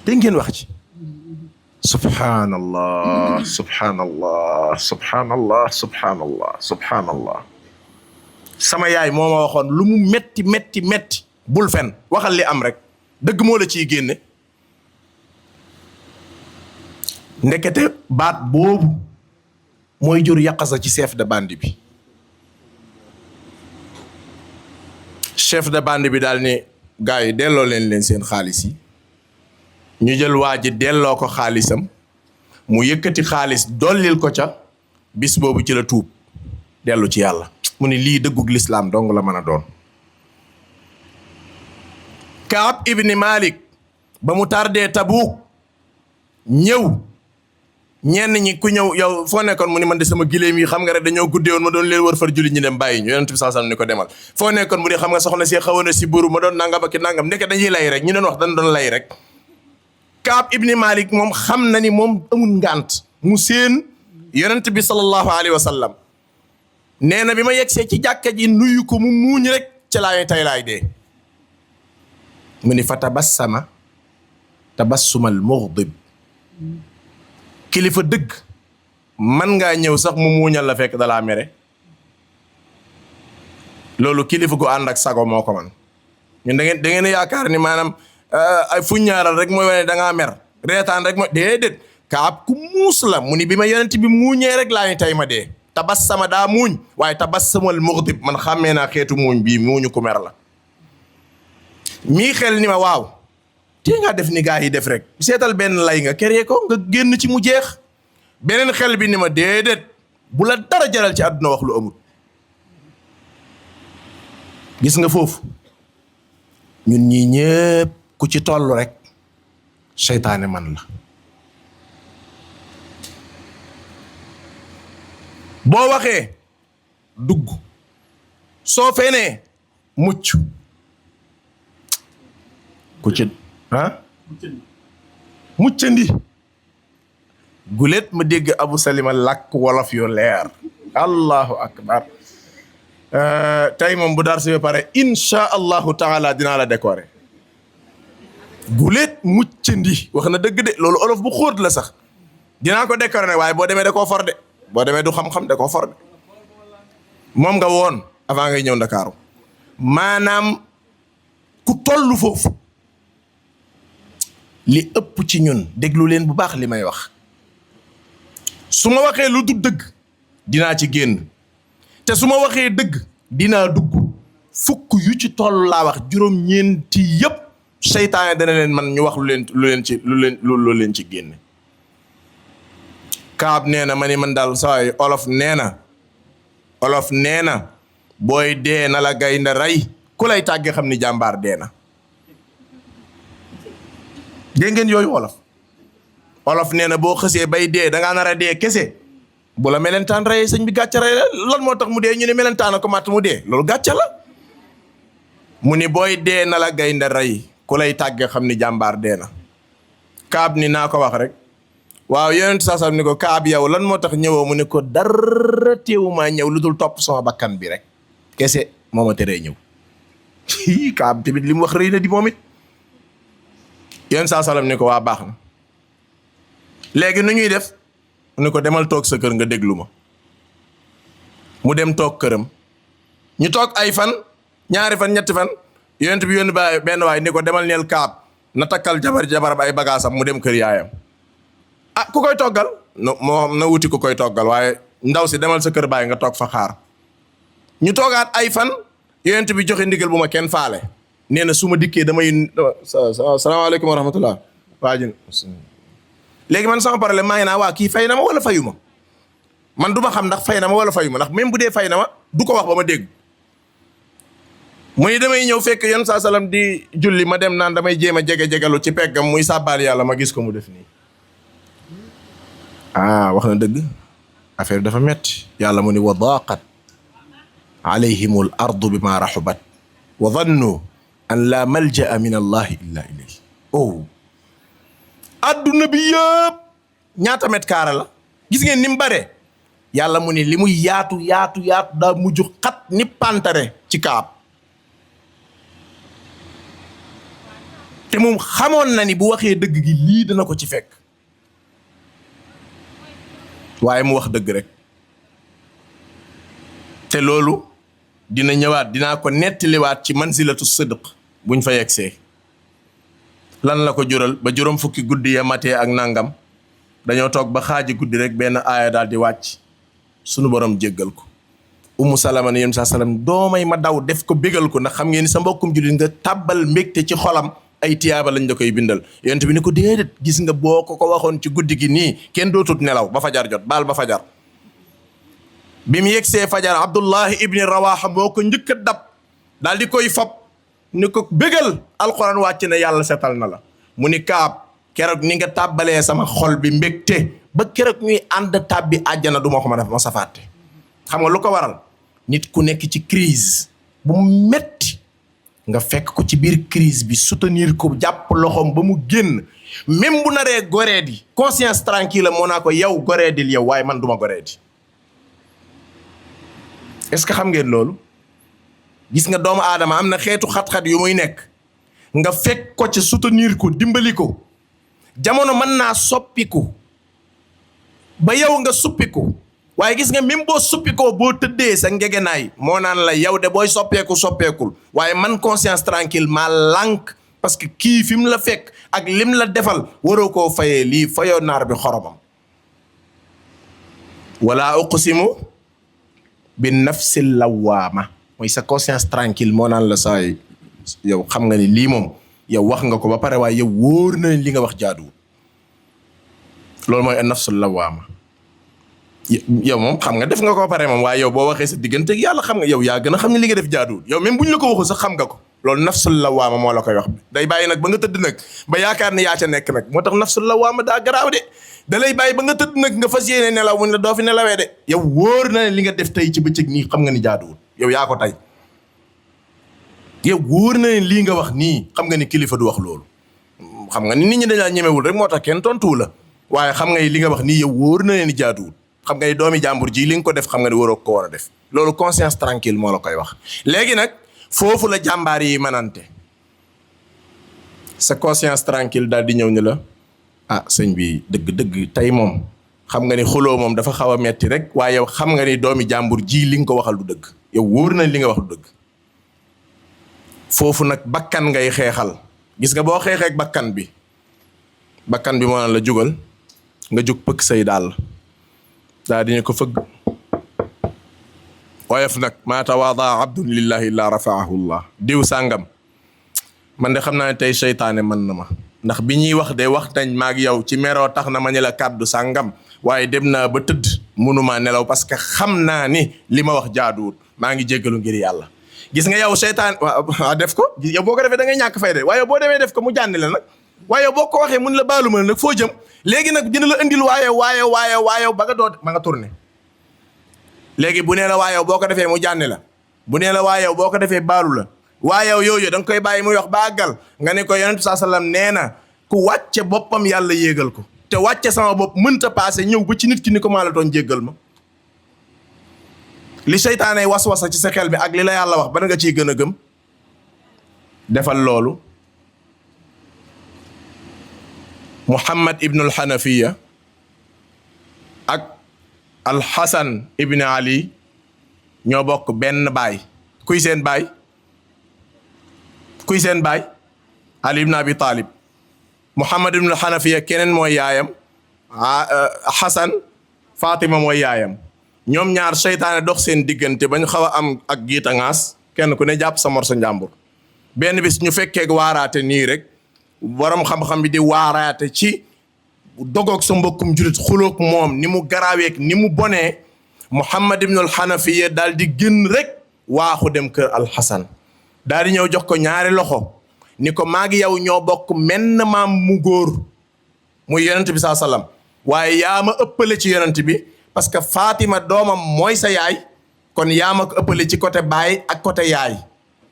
dégg ngeen wax ci subhanallah subhanallah subhanallah subhanallah subhanallah sama yaay moo ma waxoon lu mu metti metti metti bul fen waxal li am rek dëgg moo la ciy génne ndekete baat boobu mooy jur yàqasa ci chef de bande bi chef de bande bi daal ni gars yi delloo leen seen xaalis yi ñu jël waa ji delloo ko xaalisam mu yëkkati xaalis dollil ko ca bis boobu ci la tuub dellu ci yàlla mu ni lii dëggug lislaam dong la mën a doon Kaab ibni Malik ba mu tardee Tabuk ñëw ñenn ñi ku ñëw yow foo nekkoon mu ni man de sama giléem yi xam nga rek dañoo guddee woon ma doon leen wër far julli ñu dem bàyyi ñu yonent bi sallallahu alayhi wasallam ni ko demal foo nekkoon mu ni xam nga soxna si xawoon na si buru ma doon nangam ak nangam nekk dañuy lay rek ñu doon wax dañ doon lay rek Kaab ibni Malik moom xam na ni moom amul ngant mu seen yonent bi sallallahu alayhi wasallam nee na bi ma yegsee ci jàkka ji nuyu ko mu muuñ rek ca laay tay laay dee mu ni fa tabassama tabassumal mughdib kilifa dëgg man ngaa ñëw sax mu muuñal la fekk dalaa mere loolu kilifa gu ànd ak sago moo ko man ñun da ngeen yaakaar ni maanaam ay fu ñaaral rek mooy wane da ngaa mer reetaan rek mooy déedéet Kaab ku muus la mu ni bi ma yonent bi muuñee rek laa ni tay ma dee tabassama daa muuñ waaye tabassamal mughdib man xàmmee naa xeetu muuñ bii muuñu ku mer la mii xel ni ma waaw tee ngaa def ni gaa yi def rek seetal benn lay nga keree ko nga génn ci mu jeex beneen xel bi ni ma déedéet bu la dara jaral ci àdduna wax lu amul gis nga foofu ñun ñii ñëpp ku ci toll rek seytaane man la boo waxee dugg soo fenee mucc ku ci muccandi gulet ma dégg Abu Salima làkk wolof yu leer allahu akbar tey moom bu dar si ba pare insha allahu taala dinaa la décorer gulet muccandi wax na dëgg de loolu olof bu xóot la sax dinaa ko décorer nag waaye boo demee da koo for de boo demee du xam-xam da koo for de moom nga woon avant ngay ñëw Ndakaaru maanaam ku tollu foofu li ëpp ci ñun déglu leen bu baax li may wax su ma waxee lu du dëgg dinaa ci génn te su ma waxee dëgg dinaa dugg fukk yu ci toll laa wax juróom-ñeenti yëpp seytaane dana leen man ñu wax lu leen ci génne Kaab nee na ma ni man daal saway olof nee na booy dee na la gaynde rey ku lay tàggee xam ni jàmbaar dee na dégg ngeen yooyu olof nee na boo xësee bay dee dangaa nar a dee kese bu la melentaan rey sëñ bi gàcce rey lan moo tax mu dee ñu ne melentaan ko matt mu dee loolu gàcce la mu ni booy dee na la gaynde rey ku lay tàggee xam ni jàmbaar dee na Kaab ni naa ko wax rek waaw yonent saasam ni ko Kaab yow lan moo tax ñëwoo mu ne ko dara teewumaa ñëw lu dul topp sama bakkan bi rek kese moo ma teree ñëw Kaab tamit li mu wax rëy na di moom it yonent saasam ni ko waa baax na léegi nu ñuy def ni ko demal toog sa kër nga déglu ma mu dem toog këram ñu toog ay fan ñaari fan ñetti fan yonent bi yónni ba benn waay ni ko demal neel Kaab na takkal jabaram ay bagaasam mu dem kër yaayam. ah ku koy toggal moo na wuti ku koy toggal waaye ndaw si demal sa kër baay nga toog fa xaar. ñu toogaat ay fan yonent bi joxe ndigal bu ma kenn faale nee na su ma dikkee damay salaamaaleykum wa rahmatullah waa ji léegi man sama problème maa ngi naa waa kii fay na ma wala fayu ma man du ma xam ndax fay na ma wala fayu ma ndax même bu dee fay na ma du ko wax ba ma dégg. mu ni damay ñëw fekk yon saa salaam di julli ma dem naan damay jéem a jege-jegalu ci peggam muy sàbbaal yàlla ma gis ko mu def nii. wax na dëgg affaire dafa metti yàlla mu ni wa daaqat alayhimul ardu bima raxubat wa dannu an la malja'a min allahi illa ilayhi. adduna bi yëpp ñaata mètre carré la gis ngeen ni mu bare yàlla mu ni li muy yaatu daa mujj xat ni pantare ci Kaab. te moom xamoon na ni bu waxee dëgg gi lii dana ko ci fekk waaye mu wax dëgg rek te loolu dina ñëwaat dinaa ko nettaliwaat ci manzilatu sidq buñ fa yegsee lan la ko jural ba juróom fukki guddi ya matee ak nangam dañoo toog ba xaaji guddi rek benn aaya daal di wàcc sunu borom jéggal ko. Ummu Salama ne yéen saa salaam doomay ma daw def ko bégal ko ndax xam ngeen ni sa mbokkum jullit nga tàbbal mbégte ci xolam ay tiyaaba lañ da koy bindal yonent bi ne ko déedéet gis nga boo ko waxoon ci guddi gi nii kenn dootut nelaw ba fajar jot baal ba fajar. bi mu yegsee fajar Abdullahi ibni Rawaha moo ko njëkk a dab daal di koy fab ni ko bégal alquran wàcc na yàlla setal na la mu ni Kaab keroog ni nga tàbbalee sama xol bi mbégte ba keroog ñuy ànd tàbbi àjjana du ma ko mën a ma safaate. xam nga lu ko waral nit ku nekk ci crise bu metti nga fekk ko ci biir crise bi soutenir ko jàpp loxoom ba mu génn même bu naree goreedi conscience tranquille moo naa ko yow goreedil yow waaye man duma goreedi. est-ce que xam ngeen loolu gis nga doomu aadama am na xeetu xat-xat yu muy nekk nga fekk ko ci soutenir ko dimbali ko jamono mën naa soppiku ba yow nga suppiku waaye gis nga même boo suppikoo boo tëddee sa ngegenaay moo naan la yow de booy soppeekul waaye man conscience tranquille maa lànk parce que kii fi mu la fekk ak lim la defal waroo koo fayee lii fayoo naar bi xoromam. wala uqsimu bi nafsil lawaama mooy sa conscience tranquille moo naan la saa yow xam nga ni lii moom yow wax nga ko ba pare waaye yow wóor na li nga wax jaaduwul loolu mooy nafsul lawaama. yow moom xam nga def nga ko pare moom waaye yow boo waxee sa diggante ak yàlla xam nga yow yaa gën a xam ne li nga def jaaduwul yow même bu ñu la ko waxul sax xam nga ko loolu nafsul lawaama moo la koy wax day bàyyi nag ba nga tëdd nag ba yaakaar ne yaa ca nekk nag moo tax nafsul lawaama daa garaaw de da lay bàyyi ba nga tëdd nag nga fas yéene nelaw mu ne la doo fi nelawee de yow wóor na ne li nga def tey ci bëccëg nii xam nga ni jaaduwul yow yaa ko tey yow wóor na ne lii nga wax nii xam nga ni kilifa du wax loolu xam nga ni nit ñi dañaa ñemewul rek moo tax kenn tontuwu la waaye xam nga ni li nga wax nii yow wóor na ne ni jaaduwul xam nga ni doomi jàmbur ji li nga ko def xam nga ni waroo ko war a def loolu conscience tranquille moo la koy wax. léegi nag foofu la jàmbaar yi manante sa conscience tranquille daal di ñëw ni la ah sëñ bi dëgg-dëgg tey moom xam nga ni xuloo moom dafa xaw a metti rek waaye yow xam nga ni doomi jàmbur ji li nga ko waxal du dëgg yow wóor na li nga wax du dëgg. foofu nag bakkan ngay xeexal gis nga boo xeexee ak bakkan bi moo naan la jugal nga jug pëkk say daal daa dina ko fëgg woyof nag maa tawaada abdun lillahi illa rafaahu llah diw sàngam man de xam naa ne tey seytaane mën na ma ndax bi ñuy wax de wax nañ maag yow ci meroo tax na ma ñu la kàddu sàngam waaye dem naa ba tëdd mënumaa nelaw parce que xam naa ni li ma wax jaaduwut maa ngi jéggalu ngir yàlla gis nga yow seytaan waa def ko yow boo ko defee da ngay ñàkk fay de waaye boo demee def ko mu jànni la nag waaye boo ko waxee mun la baalu ma nag foo jëm léegi nag dina la indil waaye ba nga doot ma nga tourné léegi bu nee la waaye boo ko defee mu jànni la bu nee la waaye boo ko defee baalu la waaye yooyu da nga koy bàyyi muy wax ba àggal nga ne ko yonent saa sallam nee na ku wàcce boppam yàlla yéegal ko te wàcce sama bopp mënta paase ñëw ba ci nit ki ni ko maa la doon jéggal ma li seytaane was-wasa ci sa xel bi ak li la yàlla wax ba nga ciy gën a gëm defal loolu. Muhammad ibn al-Hanafiya ak al-Hasan ibn Ali ñoo bokk benn baay kuy seen baay kuy seen baay Ali ibn Abi Talib. Muhammad ibn Hanafiya keneen mooy yaayam Hasan Fatima mooy yaayam ñoom ñaar seytaane dox seen diggante ba ñu xaw a am ak giita ngaas kenn ku ne jàpp sa mor sa njàmbur benn bis ñu fekkee waaraate nii rek borom xam-xam bi di waaraate ci dogoog sa mbokkum julit xuloog moom ni mu garaaweeg ni mu bonee Muhammad ibn Hanafiya daal di génn rek waaxu dem kër Alxasan daal di ñëw jox ko ñaari loxo ni ko maa ngi yow ñoo bokk menn maam mu góor muy yonent bi saa sallam waaye yaa ma ëppale ci yonent bi parce que Fatima doomam mooy sa yaay kon yaa ma ko ëppale ci côté baay ak côté yaay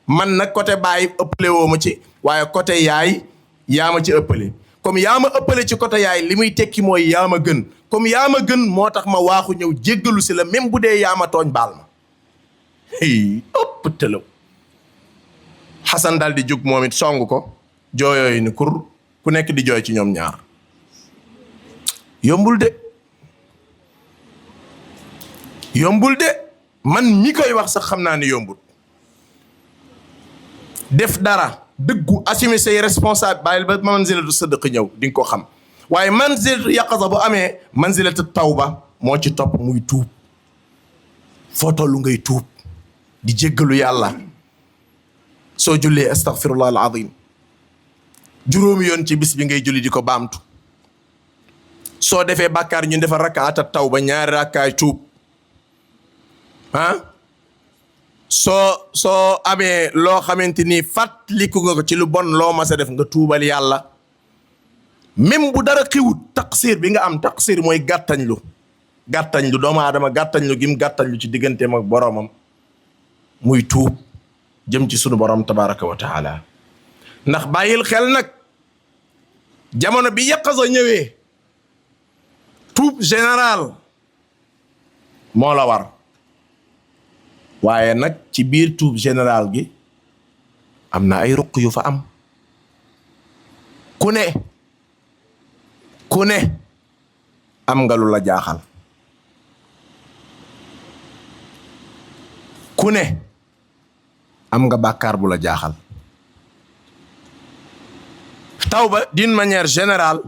man nag côté baay ëppale woo ma ci waaye côté yaay yaa ma ci ëppale comme yaa ma ëppale ci côté yaay li muy tekki mooy yaa ma gën comme yaa ma gën moo tax ma waaxu ñëw jéggalu si la même bu dee yaa ma tooñ baal ma ëpp tëlaw Xasan daal di jug moom it song ko jooyooyu ni kur ku nekk di jooy ci ñoom ñaar yombul de man mi koy wax sax xam naa ne yombul def dara dëggu assumer say responsable bàyyil ba manzilatu sadq ñëw di nga ko xam waaye manzilatu yaqaza bu amee manzilatu tawba moo ci topp muy tuub foo tollu ngay tuub di jéggalu yàlla soo jullee astaghfirullah al azim juróomi yoon ci bis bi ngay julli di ko baamtu soo defee bàkkaar ñu defal rakaata tawba ñaari rakkaay tuub soo amee loo xamante ni fàttaliku nga ko ci lu bon loo mas a def nga tuubal yàlla même bu dara xiwut taqsir bi nga am taqsir mooy gàttañlu doomu aadama gàttañlu gim gàttañlu ci digganteem ak boromam muy tuub jëm ci sunu borom tabaraka wa taala ndax bàyyil xel nag jamono bi yaqaza ñëwee tuub général moo la war waaye nag ci biir tuub général gi am na ay ruq yu fa am ku ne am nga lu la jaaxal ku ne am nga bàkkaar bu la jaaxal tawba d'une manière générale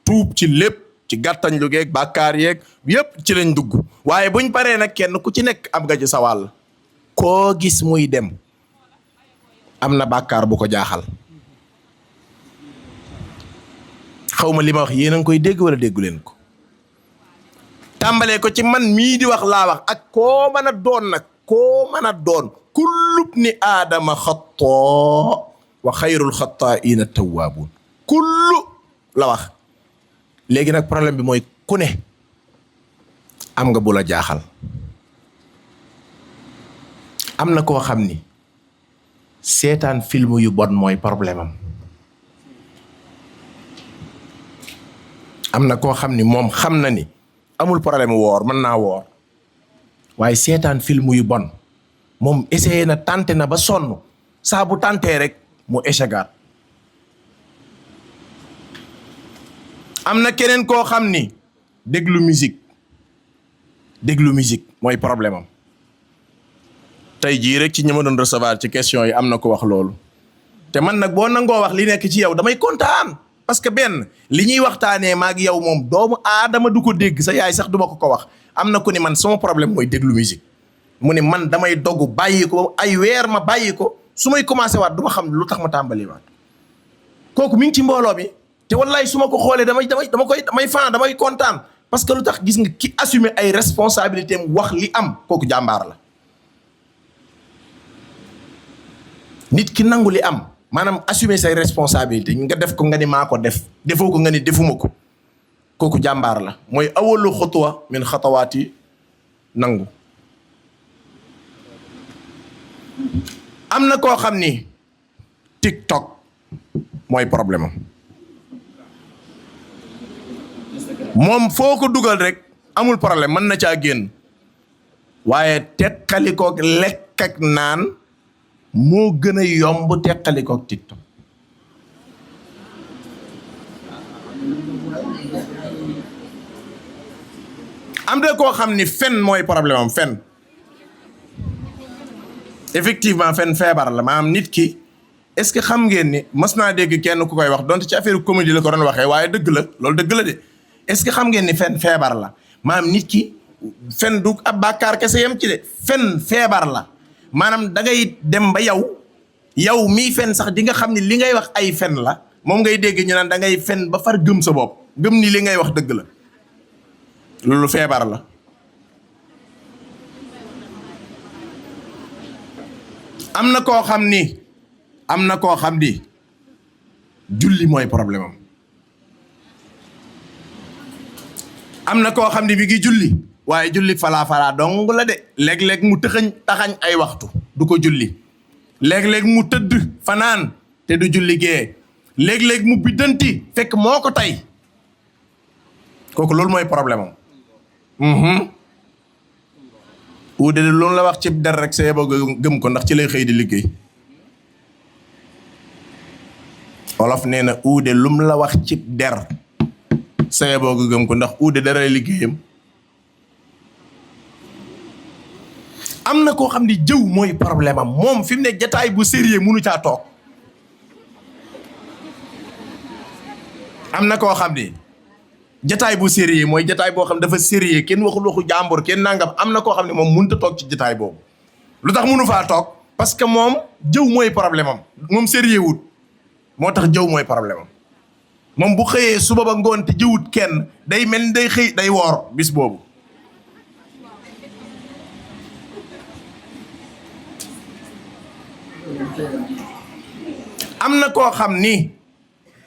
tuub ci lépp ci gàttañ lu geeg bàkkaar yeeg yépp ci lañ dugg waaye buñ paree nag kenn ku ci nekk am nga ci sa wàll koo gis muy dem am na bàkkaar bu ko jaaxal xawma li ma wax yéen a ngi koy dégg wala déggu leen ko tàmbalee ko ci man mii di wax laa wax ak koo mën a doon nag koo mën a doon kullu bni aadama xataa wa xayrul xataa'iina tawwaabuun kullu la wax léegi nag problème bi mooy ku ne am nga bu la jaaxal am na koo xam ni seetaan film yu bon mooy problème am na koo xam ni moom xam na ni amul problème woor mën naa woor waaye seetaan film yu bon moom essayé na tenté na ba sonn saa bu tenté rek mu échegaat am na keneen koo xam ni déglu musique mooy problème am tey jii rek ci ñi ma doon recevoir ci question yi am na ko wax loolu te man nag boo nangoo wax li nekk ci yow damay kontaan parce que benn li ñuy waxtaanee maag yow moom doomu aadama du ko dégg sa yaay sax duma ko wax am na ku ni man sama problème mooy déglu musique mu ne man damay dogu bàyyi ko ay weer ma bàyyi ko su may commencé waat du ma xam lu tax ma tàmbali waat kooku mi ngi ci mbooloo mi te wallaay su ma ko xoolee damay kontaan parce que lu tax gis nga ki assumer ay responsabilités am wax li am kooku jàmbaar la nit ki nangu li am maanaam assumer say responsabilités nga def ko nga ni maa ko def defoo ko nga ni defuma ko kooku jàmbaar la mooy awalu xutwa min xatawaati nangu am na koo xam ni TikTok mooy problème am moom foo ko dugal rek amul problème mën na caa génn waaye teqalikook lekk ak naan moo gën a yomb teqalikook TikTok am na koo xam ni fen mooy problème am fen effectivement fen feebar la maanaam nit ki est-ce que xam ngeen ni mas naa dégg kenn ku koy wax donte ci affaire comédie la ko doon waxee waaye dëgg la loolu dëgg la de est-ce que xam ngeen ni fen feebar la maanaam nit ki fen du ab bàkkaar kese yam ci de fen feebar la maanaam da ngay dem ba yow mii fen sax di nga xam ni li ngay wax ay fen la moom ngay dégg ñu naan da ngay fen ba far gëm sa bopp gëm ni li ngay wax dëgg la loolu feebar la. am na koo xam ni julli mooy problème am na koo xam ni bi ngi julli waaye julli falaa dong la de léeg-léeg mu taxañ ay waxtu du ko julli léeg-léeg mu tëdd fanaan te du julli gee léeg-léeg mu biddanti fekk moo ko tey kooku loolu mooy problème am uude de loolu la wax ci der rek sa yeba gëm ko ndax ci lay xëy di liggéey olof nee na uude lum la wax ci der sa yeba gëm ko ndax uude daray liggéeyam am na koo xam ni jëw mooy problème am moom fi mu ne jataay bu sérieux munu caa toog am na koo xam ni jataay bu sérieux mooy jataay boo xam dafa sérieux kenn waxul waxu jàmbur kenn nangam am na koo xam ne moom mënut a toog ci jataay boobu lu tax mënu faa toog parce que moom jëw mooy problème am moom sérieux wut moo tax jëw mooy problème am moom bu xëyee suba ba ngoon te jëwut kenn day mel ni day xëy day woor bis boobu am na koo xam ni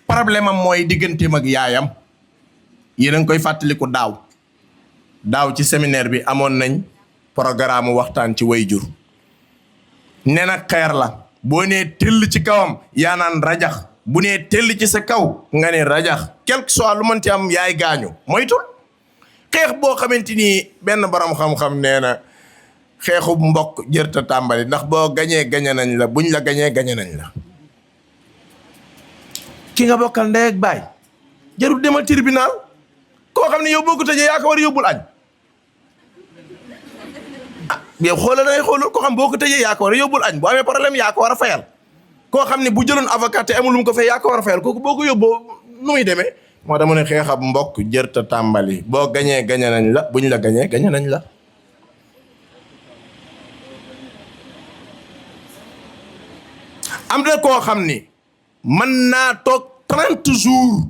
problème am mooy digganteem ak yaayam yéen a ngi koy fàttaliku daaw ci séminaire bi amoon nañ programme waxtaan ci wayjur nee na xeer la boo nee tëll ci kawam yaa naan rajax bu nee tëll ci sa kaw nga ne rajax quel que soit lu mën ci am yaay gaañu moytul xeex boo xamante ni benn borom xam-xam nee na xeexu mbokk jërta tàmbali ndax boo gañee gañe nañ la buñ la gañee gañe nañ la ki nga bokkal ndey ak baay jarul demal tribunal koo xam ne yow boo ko tëjee yaa ko war a yóbbul añ yow xoolal da ngay xoolal koo xam boo ko tëjee yaa ko war a yóbbul añ bu amee problème yaa ko war a fayal koo xam ne bu jëloon avocat te amul lu mu ko fay yaa ko war a fayal kooku boo ko yóbboo nu muy demee moo tax mu ne xeexab mbokk jërta tàmbali boo gañee gañe nañ la buñ la gañee gañe nañ la am na koo xam ni mën naa toog 30 jours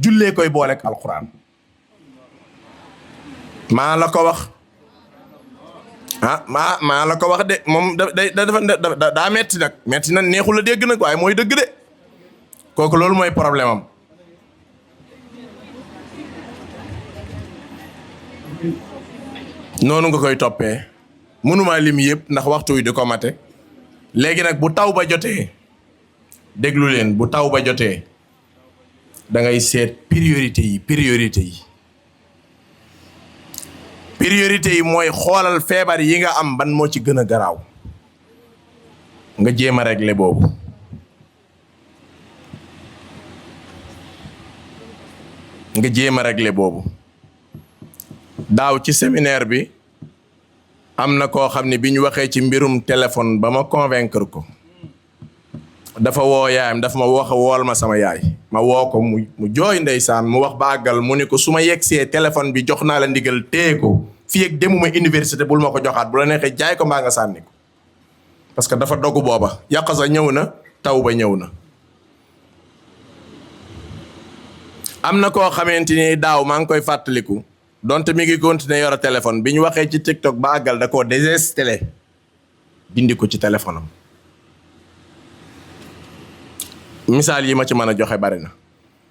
jullee koy booleeg alxuraan maa la ko wax maa la ko wax de moom daa metti nag metti na neexul a dégg nag waaye mooy dëgg de kooku loolu mooy problème am noonu nga koy toppee mënumaa lim yëpp ndax waxtu wi di ko mate léegi nag bu taw ba jotee déglu leen bu taw ba jotee da ngay seet priorité yi mooy xoolal feebar yi nga am ban moo ci gën a garaaw nga jéem a régler boobu daaw ci séminaire bi am na koo xam ne bi ñu waxee ci mbirum téléphone ba ma convaincre ko dafa woo yaayam dafa ma wool ma sama yaay ma woo ko mu jooy ndeysaan mu wax ba àggal mu ne ko su ma yegsee téléphone bi jox naa la ndigal téye ko fii ak demuma université bul ma ko joxaat bu la neexee jaay ko mbaa nga sànni ko parce que dafa dogu booba yàq sa ñëw na taw ba ñëw na am na koo xamante ni daaw maa ngi koy fàttaliku donte mi ngi continuer yore téléphone bi ñu waxee ci TikTok ba àggal da koo désinstallé dindi ko ci téléphone am misaal yi ma ci mën a joxe bari na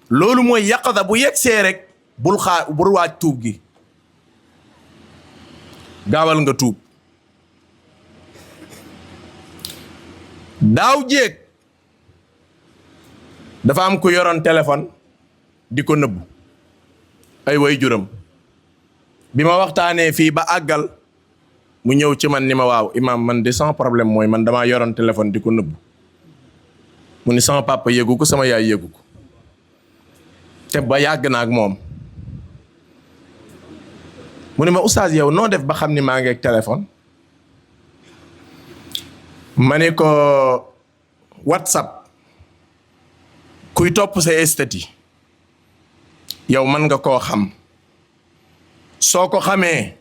loolu mooy yàqada bu yegsee rek bul waaj tuub gi gaawal nga tuub daaw jéeg dafa am ku yoroon téléphone di ko nëbbu ay way juram bi ma waxtaanee fii ba àggal mu ñëw ci man ni ma waaw imaam man de sans problème mooy man damaa yoroon téléphone di ko nëbbu mu ni sama papa yëgu ko sama yaay yëgu ko te ba yàgg na ak moom mu ne ma oustaz yow noo def ba xam ni maa ngi ak téléphone ma ne ko WhatsApp kuy topp sa statut yow mën nga koo xam soo ko xamee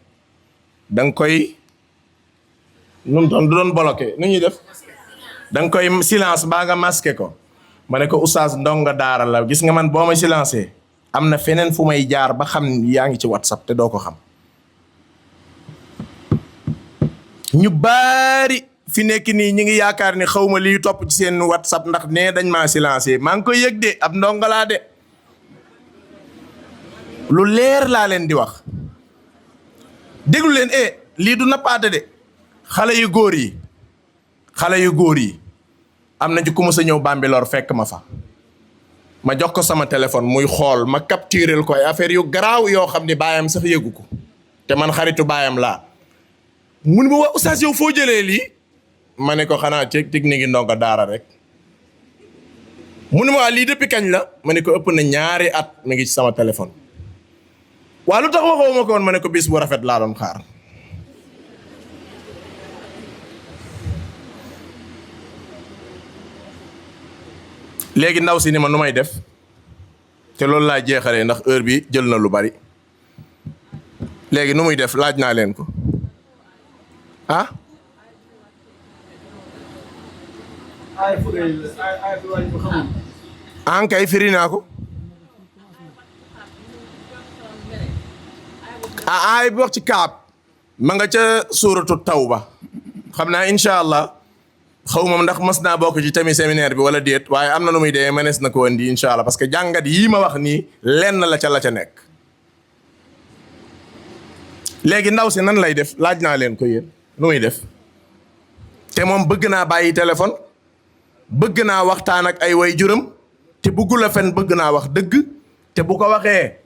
danga koy nu mu doon du doon bloqué nu ñuy def danga koy silence baa nga masqué ko ma ne ko oustaz ndongo daara la gis nga man boo ma silencé am na feneen fu may jaar ba xam yaa ngi ci WhatsApp te doo ko xam ñu baari fi nekk nii ñi ngi yaakaar ni xawma liy topp ci seen WhatsApp ndax nee dañ maa silencé maa ngi koy yëg de ab ndongo laa de lu leer laa leen di wax déglu leen lii du nappaate de xale yu góor yi am na ci ku mës a ñëw Bambilor fekk ma fa ma jox ko sama téléphone muy xool ma capturel ko ay affaire yu garaaw yoo xam ne baayam sax yëgu ko te man xaritu baayam laa mun ma waa oustaz yow foo jëlee lii ma ne ko xanaa ci technique yi ndongo daara rek mun ma waa lii depuis kañ la ma ne ko ëpp na 2 at mi ngi ci sama téléphone waa lu tax waxoo ma ko woon ma ne ko bis bu rafet laa doon xaar léegi ndaw si ni ma nu may def te loolu laa jeexalee ndax heure bi jël na lu bari léegi nu muy def laaj naa leen ko ah kay firi naa ko ay bi wax ci kaab ma nga ca suuratu tawba xam naa incha allah xaw ma ndax mas naa bokk ci tamit séminaire bi wala déet waaye am na nu muy dee mënees na ko indi incha allah parce que jàngat yii ma wax nii lenn la ca nekk léegi ndaw si nan lay def laaj naa leen ko yéen nu muy def te moom bëgg naa bàyyi téléphone bëgg naa waxtaan ak ay way juram te bëggul a fen bëgg naa wax dëgg te bu ko waxee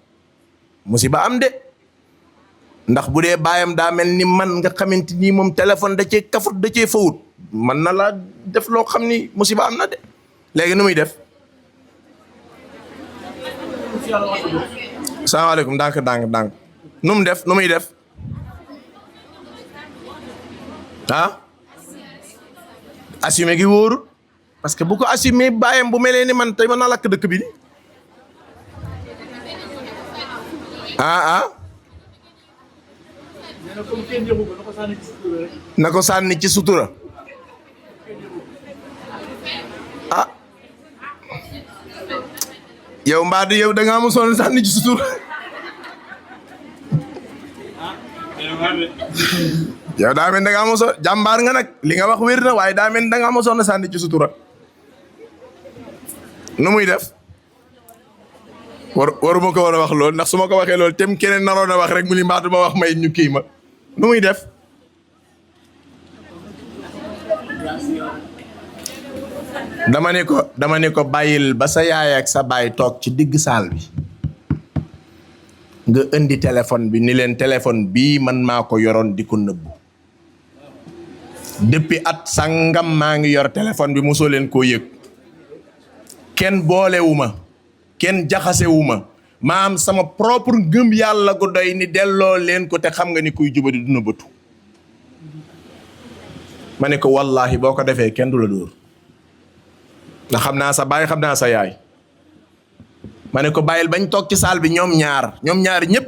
musiba am de ndax bu dee baayam daa mel ni man nga xamante ni moom téléphone da cee kafut da cee fawut man na laa def loo xam ni musiba am na de léegi nu muy def salaamaaleykum ndànk nu mu def nu muy def assumé gi wóorul parce que bu ko assumé baayam bu melee ni man tey mën naa lakk dëkk bi na ko sànni ci sutura yow mbaa du yow da ngaa mosoon sànni ci sutura yow daa mel da ngaa mosoon jàmbaar nga nag li nga wax wér na waaye daa mel da ngaa mosoon sànni ci sutura nu muy def waruma ko war a wax loolu ndax su ma ko waxee loolu tem keneen naroon a wax rek mu ni mbaatu ma wax may ñu kii ma nu muy def dama ne ko bàyyil ba sa yaay ak sa baay toog ci digg saal bi nga indi téléphone bi ni leen téléphone bii man maa ko yoroon di ko nëbbu depuis at sangam maa ngi yor téléphone bi mosoo leen koo yëg kenn boolewuma kenn jaxasewuma ma am sama propre ngëm yàlla gu doy ni delloo leen ko te xam nga ni kuy jubadi duna bëtu ma ne ko wallahi boo ko defee kenn du la dóor ndax xam naa sa baay xam naa sa yaay ma ne ko bàyyil bañ toog ci saal bi ñoom ñaar ñëpp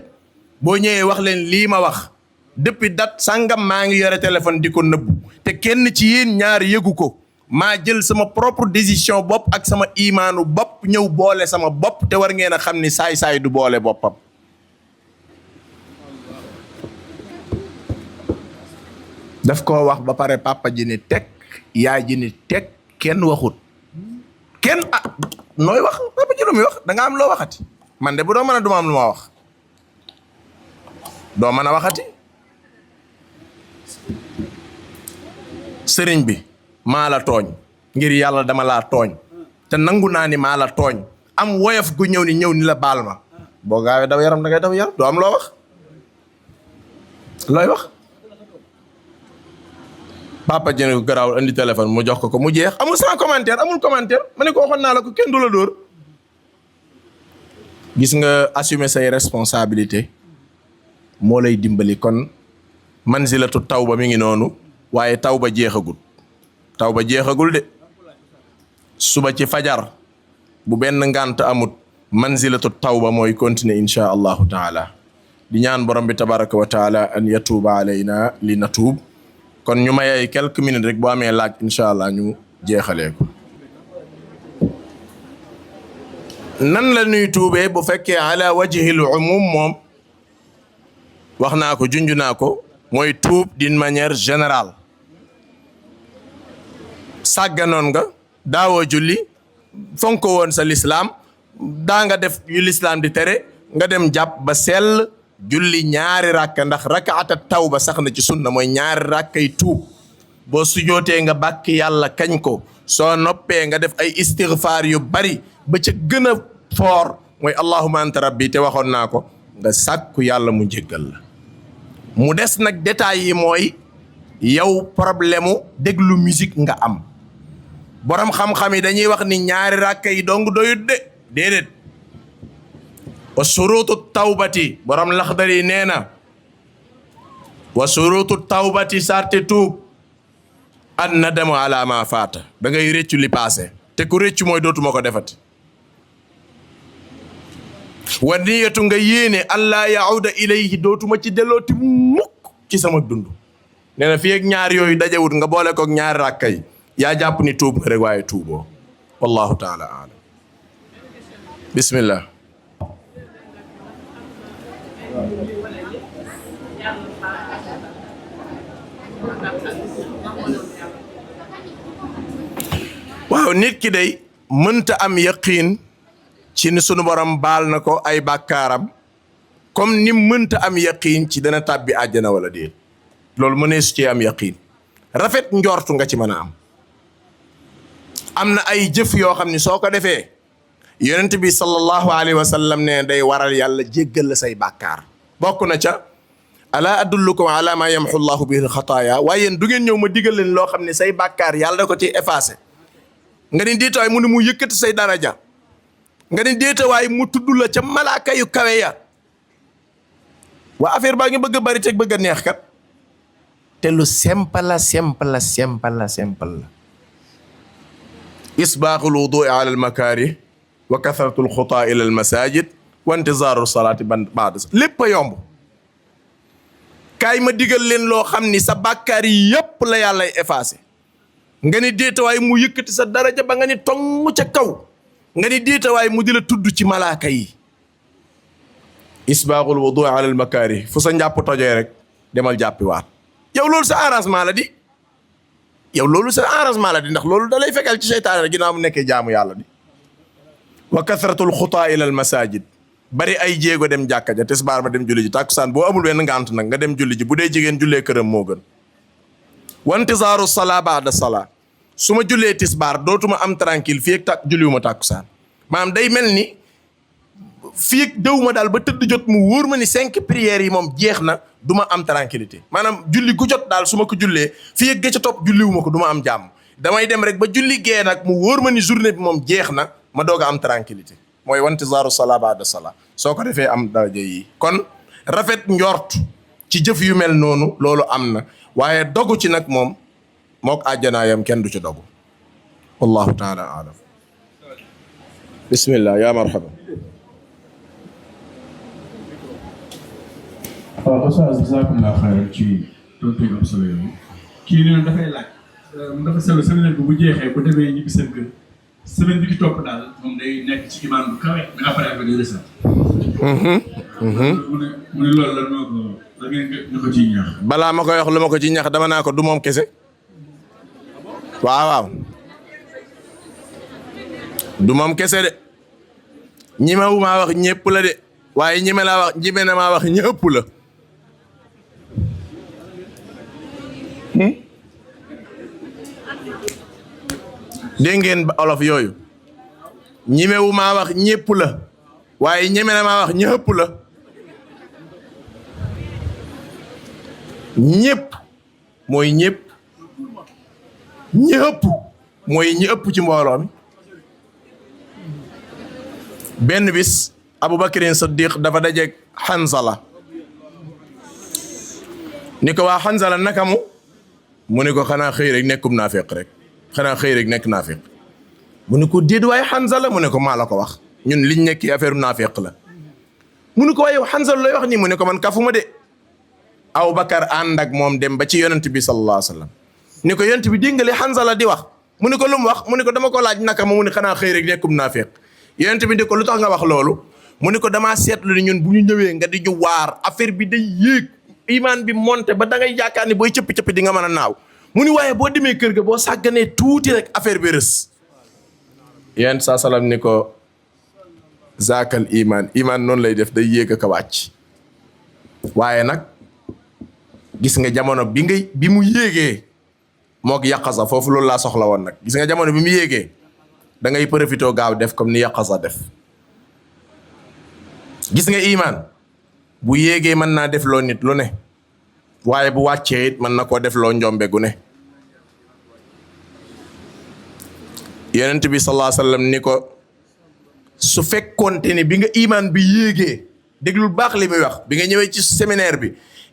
boo ñëwee wax leen lii ma wax depuis date sangam maa ngi yore téléphone di ko nëbbu te kenn ci yéen ñaar yëgu ko maa jël sama propre décision bopp ak sama imaanu bopp ñëw boole sama bopp te war ngeen a xam ni saay-saay du boole boppam daf koo wax ba pare papa ji ni teg yaay ji ni teg kenn waxut kenn nooy wax papa ji lu muy wax da nga am loo waxati man de bu doo mën a duma am lu ma wax doo mën a waxati sëriñ bi maa la tooñ ngir yàlla dama laa tooñ te nangu naa ni maa la tooñ am woyof gu ñëw ni la baal ma boo gaawee daw yaram da ngay daw yaram doo am loo wax looy wax papa jëne ko garaawul indi téléphone mu jox ko mu jeex amul sans commentaire ma ne ko waxoon naa la ko kenn du la dóor gis nga assumer say responsabilité moo lay dimbali kon manzilatu tawba mi ngi noonu waaye tawba jeexagul de suba ci fajar bu benn ngant amut manzilatu tawba mooy continuer insha allahu taala di ñaan borom bi tabaraka wa taala an yatuuba alayna li natuub kon ñu may ay quelques minutes rek boo amee laaj insha allah ñu jeexalee ko nan la ñuy tuubee bu fekkee ala wajhil umum moom wax naa ko junj naa ko mooy tuub d'une manière générale sàgganoon nga daawoo julli fonko woon sa lislaam daa nga def yu lislaam di tere nga dem jàpp ba sell julli ñaari rakka ndax rakaata tawba sax na ci sunna mooy ñaari rakkay tuub boo sujootee nga bàkk yàlla kañ ko soo noppee nga def ay istighfar yu bari ba ca gën a foor mooy allahumma anta rabbi te waxoon naa ko nga sàkku yàlla mu jéggal la mu des nag détails yi mooy yow problème mu déglu musique nga am borom xam-xam yi dañuy wax ni ñaari rakka yi dong doyut de déedéet wa surutu tawbati borom Laxdari nee na wa surutu tawbati sarte tuub an nadamu ala ma faata da ngay réccu li passé te ku réccu mooy dootuma ko defati wa niyatu nga yéene allah yauda ilayhi dootuma ci dellooti mukk ci sama dund nee na fii ak ñaar yooyu dajewut nga boole koog ñaari rakka yi yaa jàpp ni tuub nga rek waaye tuuboo wallahu taala alam bismillah waaw nit ki day mënta am yaqiin ci ni sunu borom baal na ko ay bàkkaaram comme ni mënta am yaqiin ci dana tàbbi àjjana wala déet loolu mënee su ci am yaqiin rafet njortu nga ci mën a am na ay jëf yoo xam ne soo ko defee yonent bi sallallahu alayhi wa sallam ne day waral yàlla jéggal la say bàkkaar bokk na ca ala adullukum ala ma yamhu llahu bihi xataaya waaye yéen du ngeen ñëw ma digal leen loo xam ne say bàkkaar yàlla da ko ci effacé nga ni déetawaay mu ne mu yëkkati say daraja nga ni déetawaay mu tudd la ca malaaka yu kawe ya waa affaire baa ngi bëgg a bari teg bëgg a neex kat te lu simple la isbaaxul wudui ala al makaari wa kasratul xutaa ila al masajid wa intizaaru salaati baada lépp a yomb kaay ma digal leen loo xam ni sa bàkkaar yi yépp la yàllay effacé nga ni déetawaay mu yëkkati sa daraja ba nga ni tong ca kaw nga ni déetawaay mu di la tudd ci malaaka yi isbaaxul wudui ala al makaari fu sa njàpp tojee rek demal jàppi waat yow loolu sa arrangement la di ndax loolu da lay fekkal ci seytaane rek ginnaaw mu nekkee jaamu yàlla di wa kasratul xutaa ila al masajid bari ay jéego dem jàkka ja tisbaar ma dem julli ji tàkkusaan boo amul wenn ngant nag nga dem julli ji bu dee jigéen jullee këram moo gën wa intizaaru salaa baada salaa su ma jullee tisbaar dootuma am tranquille fii ak julliwuma tàkkusaan maanaam day mel ni fii ak dëwuma daal ba tëdd jot mu wóor ma ni 5 prières yi moom jeex na du ma am tranquillité maanaam julli gu jot daal su ma ko jullee fii ak ga ca topp julliwuma ko du ma am jàmm damay dem rek ba julli gee nag mu wóor ma ni journée bi moom jeex na ma doog a am tranquillité mooy wantizaaru salaa baada salaa soo ko defee am daraja yi kon rafet njort ci jëf yu mel noonu loolu am na waaye dogu ci nag moom mook àjjanaayam kenn du ci dogu wallahu taala alam bismillah ya marhaba waaw Oustaz jazakumullahu xayran ci tontu yu am solo yooyu kii nee na dafay laaj dafa solo semaine bi bu jeexee bu demee ñibbi seen kër semaine bi ci topp daal moom day nekk ci imaan bu kawe mais après avec des recettes. mu ne loolu lan moo ko la ngeen ñu ko ciy ñaax. balaa ma koy wax lu ma ko ci ñax dama naa ko du moom kese waaw du moom kese de ñimewu maa wax ñëpp la de waaye ñime na maa wax ñëpp la dégg ngeen olof yooyu ñimewu maa wax ñëpp la waaye ñeme na maa wax ñëpp la ñëpp mooy ñëpp ñëpp mooy ñi ëpp ci mbooloo mi benn bis Abubakrin Siddiq dafa dajeeg Hanzala ni ko waa Hanzala naka mu ni ko xanaa xëy rek nekkum naafiq rek xanaa xëy rek nekk naafiq mu ne ko déet waaye Hanzala mu ne ko maa la ko wax ñun liñ nekk affaire naafeq la mu ne ko waaye yow Hanzala lay wax nii mu ne ko man kafuma de Abubakar ànd ak moom dem ba ci yonent bi sallallahu alayhi wa sallam ni ko yonent bi dégg nga li Hanzala di wax mu ne ko lu mu wax mu ne ko dama ko laaj naka ma mu ne xanaa xëy rek nekkum naafeq yonent bi di ko lu tax nga wax loolu mu ne ko damaa seetlu ni ñun bu ñu ñëwee nga di ñu waar affaire bi day yéeg imaan bi monté ba da ngay yaakaar ni booy cëppi-cëppi di nga mën a naaw mu ni waaye boo demee kër ga boo sàgganee tuuti rek affaire bi rës yonent saa salaam ni ko zaakal imaan noonu lay def day yéeg ak a wàcc waaye nag gis nga jamono bi mu yéegee moog yaqasa foofu loolu laa soxla woon nag gis nga jamono bi mu yéegee da ngay profité gaaw def comme ni yaqasa def gis nga imaan bu yéegee mën naa def loo nit lu ne waaye bu wàccee it mën na koo def loo njombe gu ne yonent bi sallallahu alayhi wa sallam ni ko su fekkoonte ni bi nga imaan bi yéegee déglul baax li muy wax bi nga ñëwee ci séminaire bi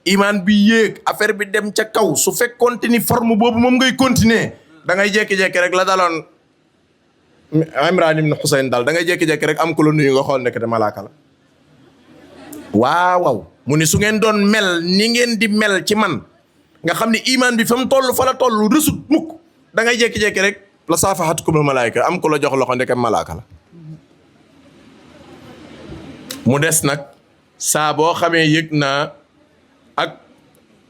imaan bi yéeg affaire bi dem ca kaw su fekkoonte ni forme boobu moom ngay continuer da ngay jékki-jékki rek la daloon Imraan ibn Husayn daal da ngay jékki-jékki rek am ko la nuyu nga xool nekkate malaaka la waaw mu ni su ngeen doon mel ni ngeen di mel ci man nga xam ne imaan bi fa mu toll fa la toll rësut mukk da ngay jékki-jékki rek la saafahatkumul malaayika am ko la jox loxo ndeke malaaka la mu des nag saa boo xamee yëg naa ak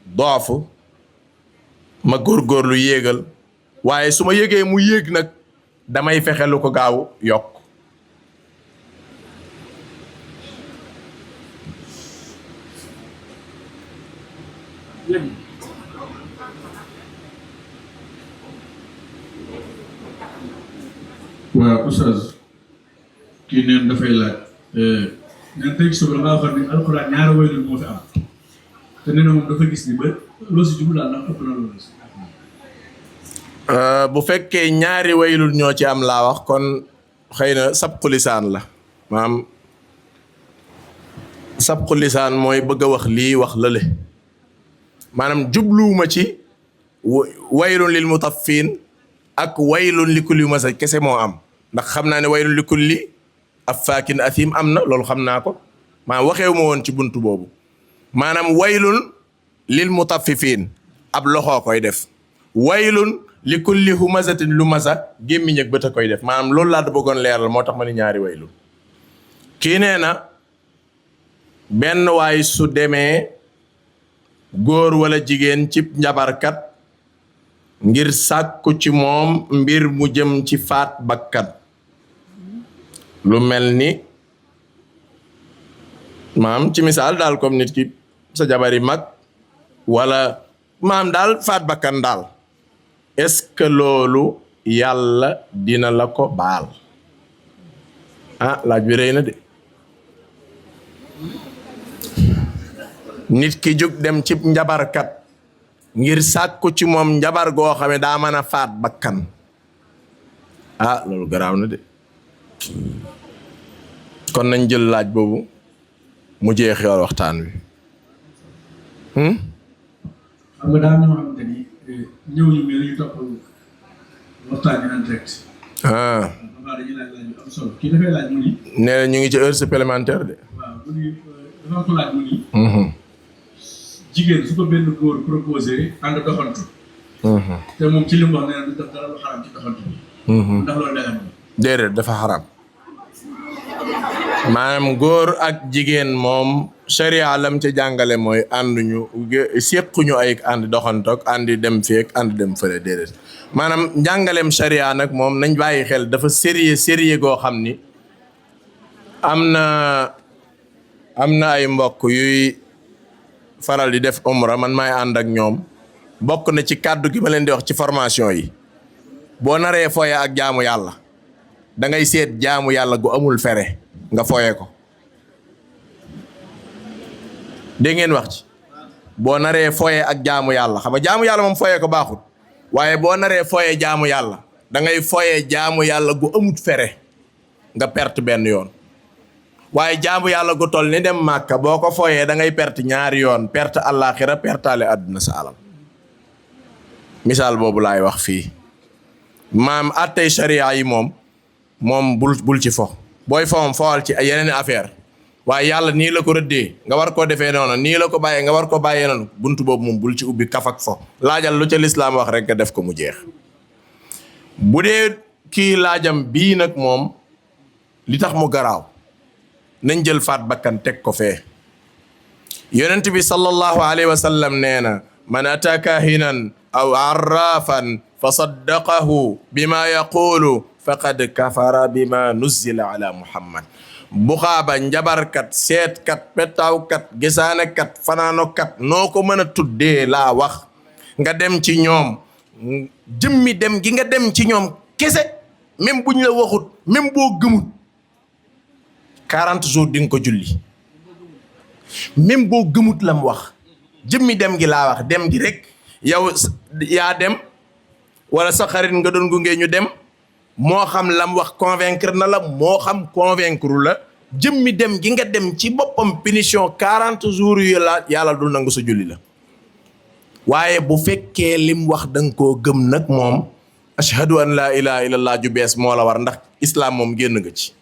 doofu ma góorgóorlu yéegal waaye su ma yëgee mu yéeg nag damay fexe lu ko gaaw yokk waaw oustaz kii neen dafay laaj neen tey suba dangaa xam ne alxuraan ñaari waylul moo fi am te nee na moom dafa gis ni ba loo si jublu daal ndax ëpp na loolu bu fekkee ñaari waylul ñoo ci am laa wax kon xëy na sabqu lisaan la maanaam sabqu lisaan mooy bëgg a wax lii wax lële maanaam jubluwuma ci waylun lil mutaffin ak waylun li kulli masa kese moo am ndax xam naa ne waylun li kulli affaakin athim am na loolu xam naa ko maanaam waxeewu ma woon ci buntu boobu maanaam waylun lil mutaffifin ab loxoo koy def waylun li kulli humazatin lu masa gémmiñ ak bët a koy def maanaam loolu laa da bëggoon leeral moo tax ma ni ñaari waylun kii nee na benn waay su demee góor wala jigéen ci njabarkat ngir sàkku ci moom mbir mu jëm ci faat bakkan lu mel ni maam ci misaal daal comme nit ki sa jabari mag wala maam daal faat bakkan daal est-ce que loolu yàlla dina la ko baal laaj bi rëy na de nit ki jóg dem ci njabarkat ngir sàkku ci moom njabar goo xam ne daa mën a faat bakkan loolu garaaw na de kon nañ jël laaj boobu mu jeexal waxtaan wi xam nga daa ñoo xamante ni ñëw ñu mel ñu topp waxtaan bi en direct dañuy laaj yu am solo kii dafay laaj mu ni nee na ñu ngi ci heure supplémentaire de waaw mu ni dafa am ko laaj mu ni jigéen su ko benn góor proposé ànd doxantu te moom ci li mu wax nee na du def dara lu xaram ci doxantu bi ndax loolu day am déedéet dafa xaram maanaam góor ak jigéen moom sharia lam ca jàngale mooy ànduñu séquñu ay ànd doxantoog àndi dem feek ànd dem fële déedéet maanaam njàngaleem sharia nag moom nañ bàyyi xel dafa sérieux goo xam ni am na ay mbokk yuy faral di def umra man maay ànd ak ñoom bokk na ci kàddu gi ma leen di wax ci formation yi boo naree foye ak jaamu yàlla da ngay seet jaamu yàlla gu amul fere nga foye ko dégg ngeen wax ci boo naree foye ak jaamu yàlla xam nga jaamu yàlla moom foye ko baaxul waaye boo naree foye jaamu yàlla da ngay foye jaamu yàlla gu amut fere nga perte benn yoon waaye jaamu yàlla gu toll ni dem màkka boo ko foyee da ngay perte ñaari yoon perte àllaaxira pertaale àdduna sa alal misaal boobu laay wax fii maam attey sharia yi moom moom bul ci fo booy foom fool ci ay yeneen affaire waaye yàlla nii la ko rëddee nga war koo defee noonu nii la ko bàyyee nga war ko bàyyee noonu buntu boobu moom bul ci ubbi kafak fo laajal lu ca lislaam wax rek nga def ko mu jeex. bu dee kii laajam bii nag moom li tax mu garaaw nañ jël faat bakkan teg ko fee yonent bi sallallahu alayhi wa sallam nee na man ata kahinan aw arrafan fa saddaqahu bima yaqulu faqad kafara bima nuzzila ala muhammad. buxaaba njabarkat seetkat petaawkat gisaanekat fanaanokat noo ko mën a tuddee laa wax nga dem ci ñoom jëmmi dem gi nga dem ci ñoom kese même buñ la waxut même boo gëmut 40 jours di nga ko julli même boo gëmut la mu wax jëmmi dem gi laa wax dem gi rek yow yaa dem wala sa xarit nga doon gunge ñu dem moo xam lam wax convaincre na la moo xam convaincre la jëmmi dem gi nga dem ci boppam punition 40 jours yu la yàlla dul nangu sa julli la waaye bu fekkee lim wax da nga koo gëm nag moom ashhadu an laa ilaha illallah ju bees moo la war ndax islam moom génn nga ci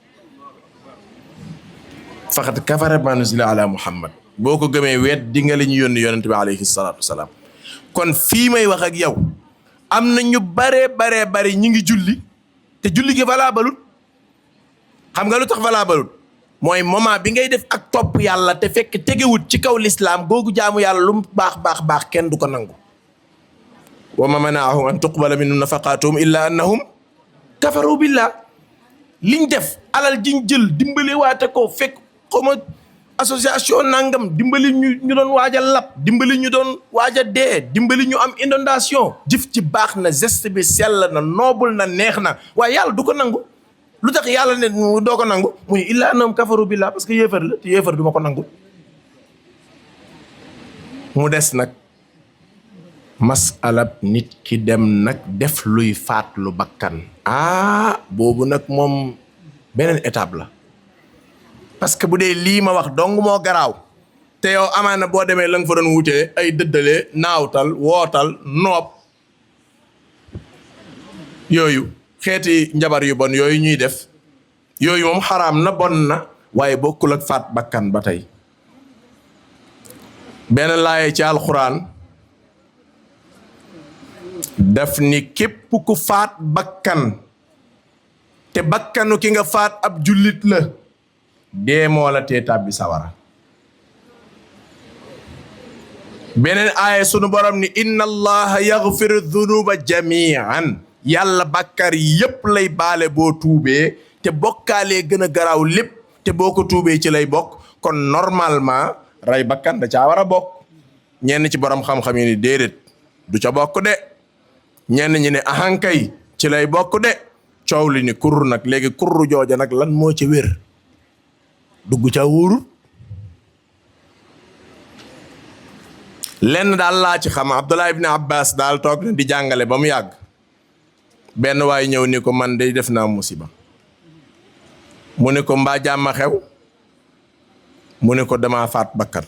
faqad kafara bima nuzila ala muhammad boo ko gëmee weet di nga li ñu yónni yonente bi alayhi salatu wasalaam kon fii may wax ak yow am na ñu bare ñu ngi julli te julli gi valable xam nga lu tax valable mooy moment bi ngay def ak topp yàlla te fekk tegewut ci kaw lislaam googu jaamu yàlla lu baax kenn du ko nangu wa ma manaahum an tuqbala minhum nafaqatuhum illa annahum kafaru billah liñ def alal jiñ jël dimbali waate ko fekk xawma association nangam dimbali ñu doon waaj a lab dimbali ñu doon waaj a dee dimbali ñu am inondation jëf ci baax na geste bi sell na noble na neex na waaye yàlla du ko nangu lu tax yàlla ne doo ko nangu mu ni illa annahum kafaru billah parce que yéefar la te yéefar du ma ko nangu mu des nag masalab nit ki dem nag def luy faat lu bakkan boobu nag moom beneen étape la parce que bu dee lii ma wax dong moo garaaw te yow amaana boo demee la nga fa doon wutee ay dëddalee naawtal wootal noob yooyu xeeti njabar yu bon yooyu ñuy def yooyu moom xaraam na bon na waaye bokkul ak faat bakkan ba tey benn laaye ci alxuraan daf ni képp ku faat bakkan te bakkanu ki nga faat ab jullit la dee moo la tee tàbbi sawara beneen aaya sunu borom ni inna allaha yaghfiru dhunuba jami'an yàlla bakkar yépp lay baale boo tuubee te bokkaalee gën a garaaw lépp te boo ko tuubee ci lay bokk kon normalement rey bakkan da caa war a bokk ñenn ci borom xam-xam yi ni déedéet du ca bokk de ñenn ñi ne ahankay ci lay bokk de coow li ni kurr nag léegi kurru jooja nag lan moo ci wér dugg ca wóorut lenn daal laa ci xam Abdullah ibn Abbas daal toog na di jàngale ba mu yàgg benn waay ñëw ni ko man day def naa musiba mu ne ko mbaa jàmm xew mu ne ko dama faat bakkan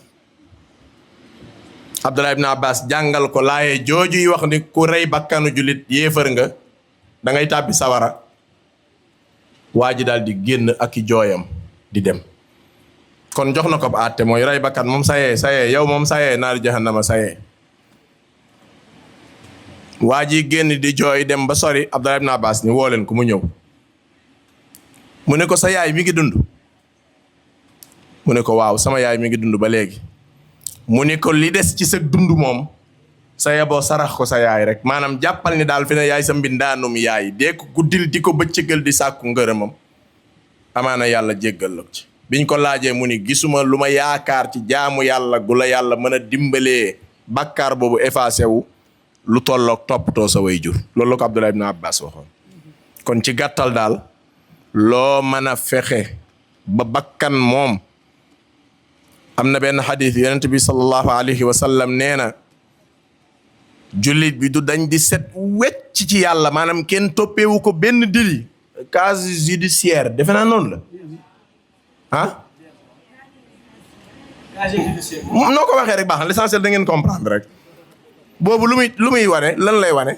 Abdullah ibn Abbas jàngal ko laaye jooju yi wax ni ku rey bakkanu jullit yéefar nga da ngay tàbbi sawara waa ji daal di génn ak i jooyam di dem kon jox na ko ba àtte mooy rey bakkan moom sayee yow moom sayee naar jahannama sayee waa ji génn di jooy dem ba sori Abdullah ibn Abbas ni woo leen ko mu ñëw mu ne ko sa yaay mi ngi dund mu ne ko waaw sama yaay mi ngi dund ba léegi mu ne ko li des ci sa dund moom sa yeboo sarax ko sa yaay rek maanaam jàppal ni daal fi ne yaay sa mbindaanum yaay dee ko guddil di ko bëccëgal di sàkku ngërëmam amaana yàlla jéggal la ci biñ ko laajee mu ni gisuma lu ma yaakaar ci jaamu yàlla gu la yàlla mën a dimbalee bàkkaar boobu effacé wu lu tolloog toppatoo sa way jur loolu la ko Abdullah ibn Abbas waxoon kon ci gàttal daal loo mën a fexe ba bakkan moom am na benn xadis yonent bi sallallahu alayhi wa sallam nee na jullit bi du dañ di set wecc ci yàlla maanaam kenn toppeewu ko benn délit casier judiciaire defe naa noonu la noo ko waxee rek baax na l'essentiel da ngeen comprendre rek boobu lu muy wane lan lay wane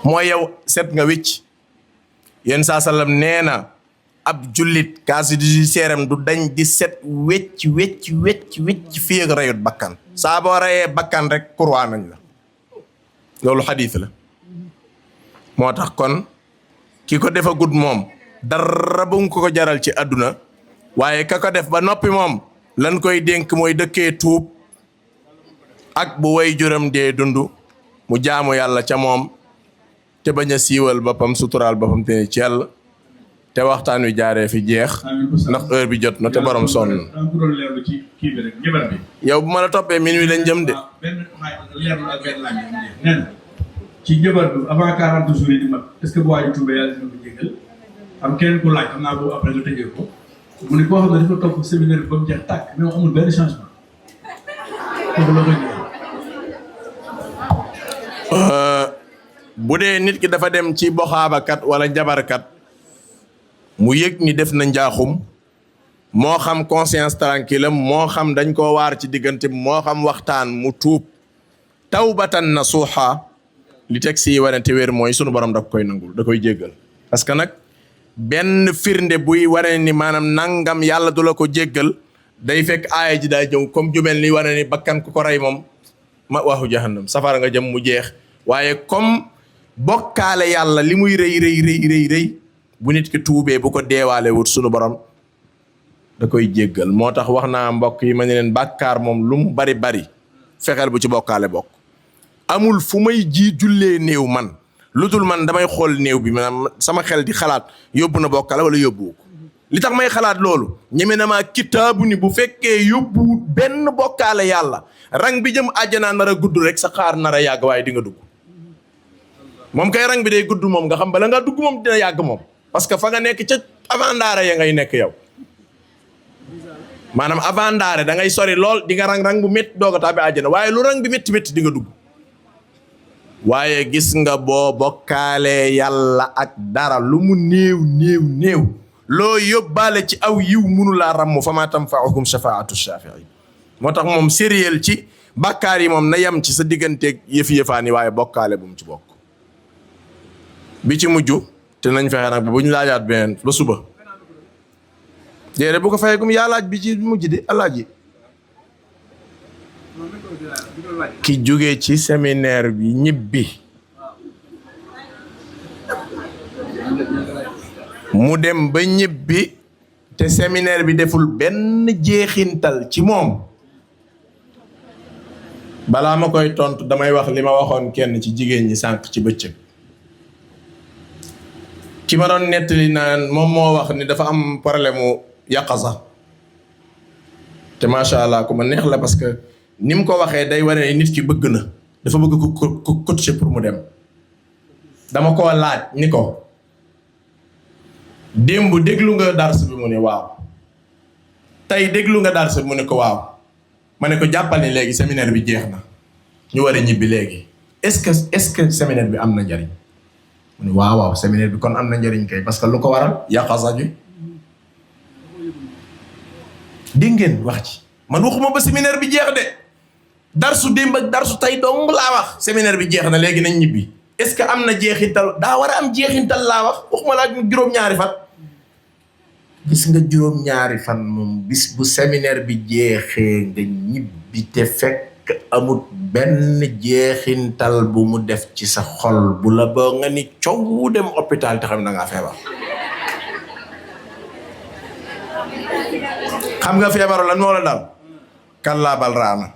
mooy yow set nga wécc yéen saa sallam nee na ab jullit casier judiciaire du dañ di set wecc fii ak rayut bakkan saa boo rayee bakkan rek kurwaa nañ la loolu xadiis la moo tax kon ki ko defagut moom dara bu ko jaral ci àdduna waaye ka ko def ba noppi moom lan koy dénk mooy dëkkee tuub ak bu way juram dee dund mu jaamu yàlla ca moom te bañ a siiwal boppam suturaal boppam te ne ci yàlla te waxtaan wi jaaree fi jeex ndax heure bi jot na te borom sonn yow bu ma la toppee minuit lañ jëm de ci njëbar bi avant 40 jours yi di mat est-ce que bu waaju tuubee yàlla dina ko jéggal am kenn ku laaj xam naa boobu après nga tëjee ko mu ne koo xam ne dafa topp séminaire bi ba mu jeex tàkk mais amul benn changement kooku la koy bu dee nit ki dafa dem ci boxaabakat wala njabarkat mu yëg ni def na njaaxum moo xam conscience tranquille moo xam dañ koo waar ci diggante moo xam waxtaan mu tuub tawbatan nasuha li teg si wane te wér mooy sunu borom da koy nangul da koy jéggal parce que nag benn firnde buy wane ni maanaam nangam yàlla du la ko jéggal day fekk aaya ji daa ñëw comme jumel ni wane ni bakkan ku ko rey moom ma waxu jahannam safara nga jëm mu jeex waaye comme bokkaale yàlla li muy rëy bu nit ki tuubee bu ko deewaale wut sunu borom da koy jéggal moo tax wax naa mbokk yi ma ne leen bàkkaar moom lu mu bari fexeel bu ci bokkaale bokk amul fu may jullee néew man lu dul man damay xool néew bi maanaam sama xel di xalaat yóbbu na bokkaale wala yóbbu ko li tax may xalaat loolu ñeme na maa kitaabu ni bu fekkee yóbbu benn bokkaale yàlla rang bi jëm àjjana nar a gudd rek sa xaar nar a yàgg waaye di nga dugg moom kay rang bi day gudd moom nga xam bala nga dugg moom dina yàgg moom parce que fa nga nekk ca avant ndaare ya ngay nekk yow maanaam avant ndaare da ngay sori lool di nga rang bu métti doog a tàbbi àjjana waaye lu rang bi métti di nga dugg waaye gis nga boo bokkaalee yàlla ak dara lu mu néew loo yóbbaale ci aw yiw munu laa ramm fa ma tanfa'uhum shafaatu shafi'in moo tax moom sériel ci bàkkaar yi moom na yem ci sa digganteeg yëfi-yëfaan yi waaye bokkaale bu mu ci bokk bi ci mujj te nañ fexe nag bu ñu laajaat beneen ba suba déedéet bu ko fayee gum yaa laaj bi ci mujj de alaaji ki jóge ci séminaire bi ñibbi mu dem ba ñibbi te séminaire bi deful benn jeexintal ci moom balaa ma koy tontu damay wax li ma waxoon kenn ci jigéen ñi sànq ci bëccëg ki ma doon nettali naan moom moo wax ni dafa am problème mu yaqasa te macha allah ku ma neex la parce que ni mu ko waxee day wane nit ki bëgg na dafa bëgg ko coacher pour mu dem dama koo laaj ni ko démb déglu nga dars bi mu ne waaw tey déglu nga dars bi mu ne ko waaw ma ne ko jàppal ni léegi séminaire bi jeex na ñu war a ñibbi léegi est-ce que séminaire bi am na njariñ mu ne waaw séminaire bi kon am na njariñ kay parce que lu ko waral yaqasa ji dégg ngeen wax ci man waxuma ba séminaire bi jeex de darsu démb ak darsu tey dong laa wax séminaire bi jeex na léegi nañ ñibbi est-ce que am na jeexintal daa war a am jeexintal laa wax waxuma laa juróom-ñaari fan gis nga juróom-ñaari fan moom bis bu séminaire bi jeexee nga ñibbi te fekk amut benn jeexintal bu mu def ci sa xol bu la ba nga ni coow dem hôpital te xam na ngaa feebar xam nga feebaru lan moo la dal kallaabal raana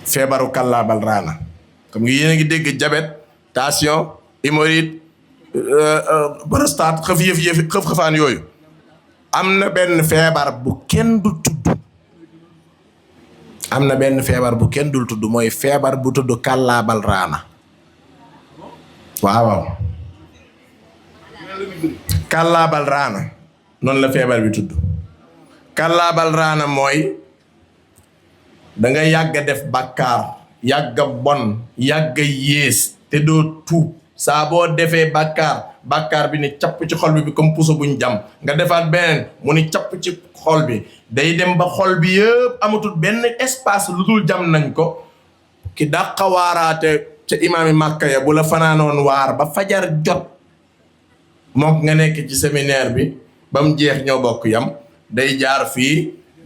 feebaru kallaabal raana comme ngi yéen a ngi dégg diabète tension hémorroïde prostate xëf-xëfaan yooyu am na benn feebar bu kenn du tudd am na benn feebar bu kenn dul tudd mooy feebar bu tudd kallaabal raana waaw kallaabal raana noonu la feebar bi tudd kallaabal raana mooy da nga yàgg a def bàkkaar yàgg a bon yàgg a yées te doo tuub saa boo defee bàkkaar bi ni capp ci xol bi comme puso buñ jam nga defaat beneen mu ni capp ci xol bi day dem ba xol bi yëpp amatul benn espace lu dul jam nañ ko ki dàqa waaraate ca imaami Màkka ya bu la fanaanoon waar ba fajar jot mook nga nekk ci séminaire bi ba mu jeex ñoo bokk yam day jaar fii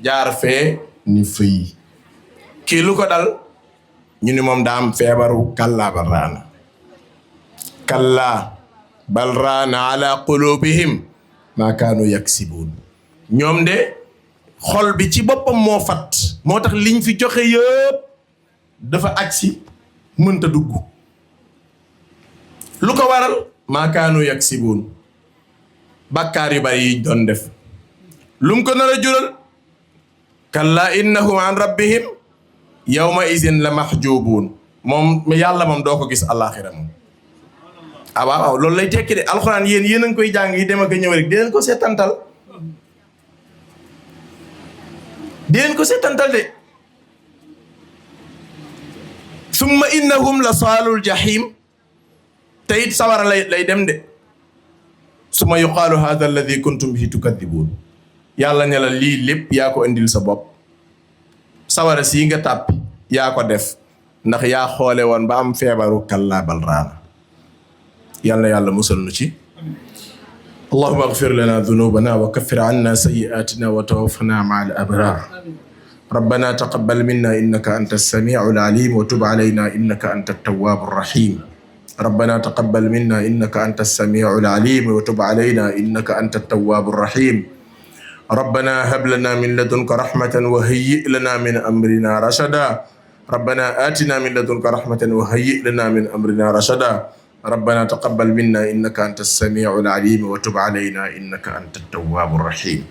jaar fee ni fëyi kii lu ko dal ñu ni moom daa am feebaru kallaa bal raana kallaa bal raana ala qulubihim maa kaanu yaksibuun ñoom de xol bi ci boppam moo fat moo tax liñ fi joxe yëpp dafa agsi mënta dugg lu ko waral maa kaanu yaksibuun bàkkaar yu bari yi doon def lum ko nar a jural kallaa innahum an rabbihim yawma izin la mahjubuun moom yàlla moom doo ko gis àllaaxira moom waaw loolu lay tekki de alxuraan yéen a ngi koy jàng yi dem ak a ñëw rek di leen ko seetantal de summa innahum la saalul jahim te it sawara lay dem de summa yuqaalu hada alladi kuntum bihi tukadibuun yàlla ne la lii lépp yaa ko indil sa bopp sawara sii nga tàppi yaa ko def ndax yaa xoole woon ba am feebaru kallaa bal raana yàlla yàlla musal nu ci allahumma agfir lana dunubana wa kaffir anna sayyi'atina wa tawaffana ma'a al-abrar rabbana taqabbal minna innaka anta as-sami'u al-alim wa tub alayna innaka anta at-tawwabu ar-rahim rabbana taqabbal minna innaka anta as-sami'u al-alim wa tub alayna innaka anta at-tawwabu ar-rahim rabbana hab lana min ladunka rahmatan wa hayyi' lana min amrina rashada rabbana atina min ladunka rahmatan wa hayyi' lana min amrina rashada rabbana taqabbal minna innaka anta as-sami'u al-alim wa tub alayna innaka anta at-tawwabu ar-rahim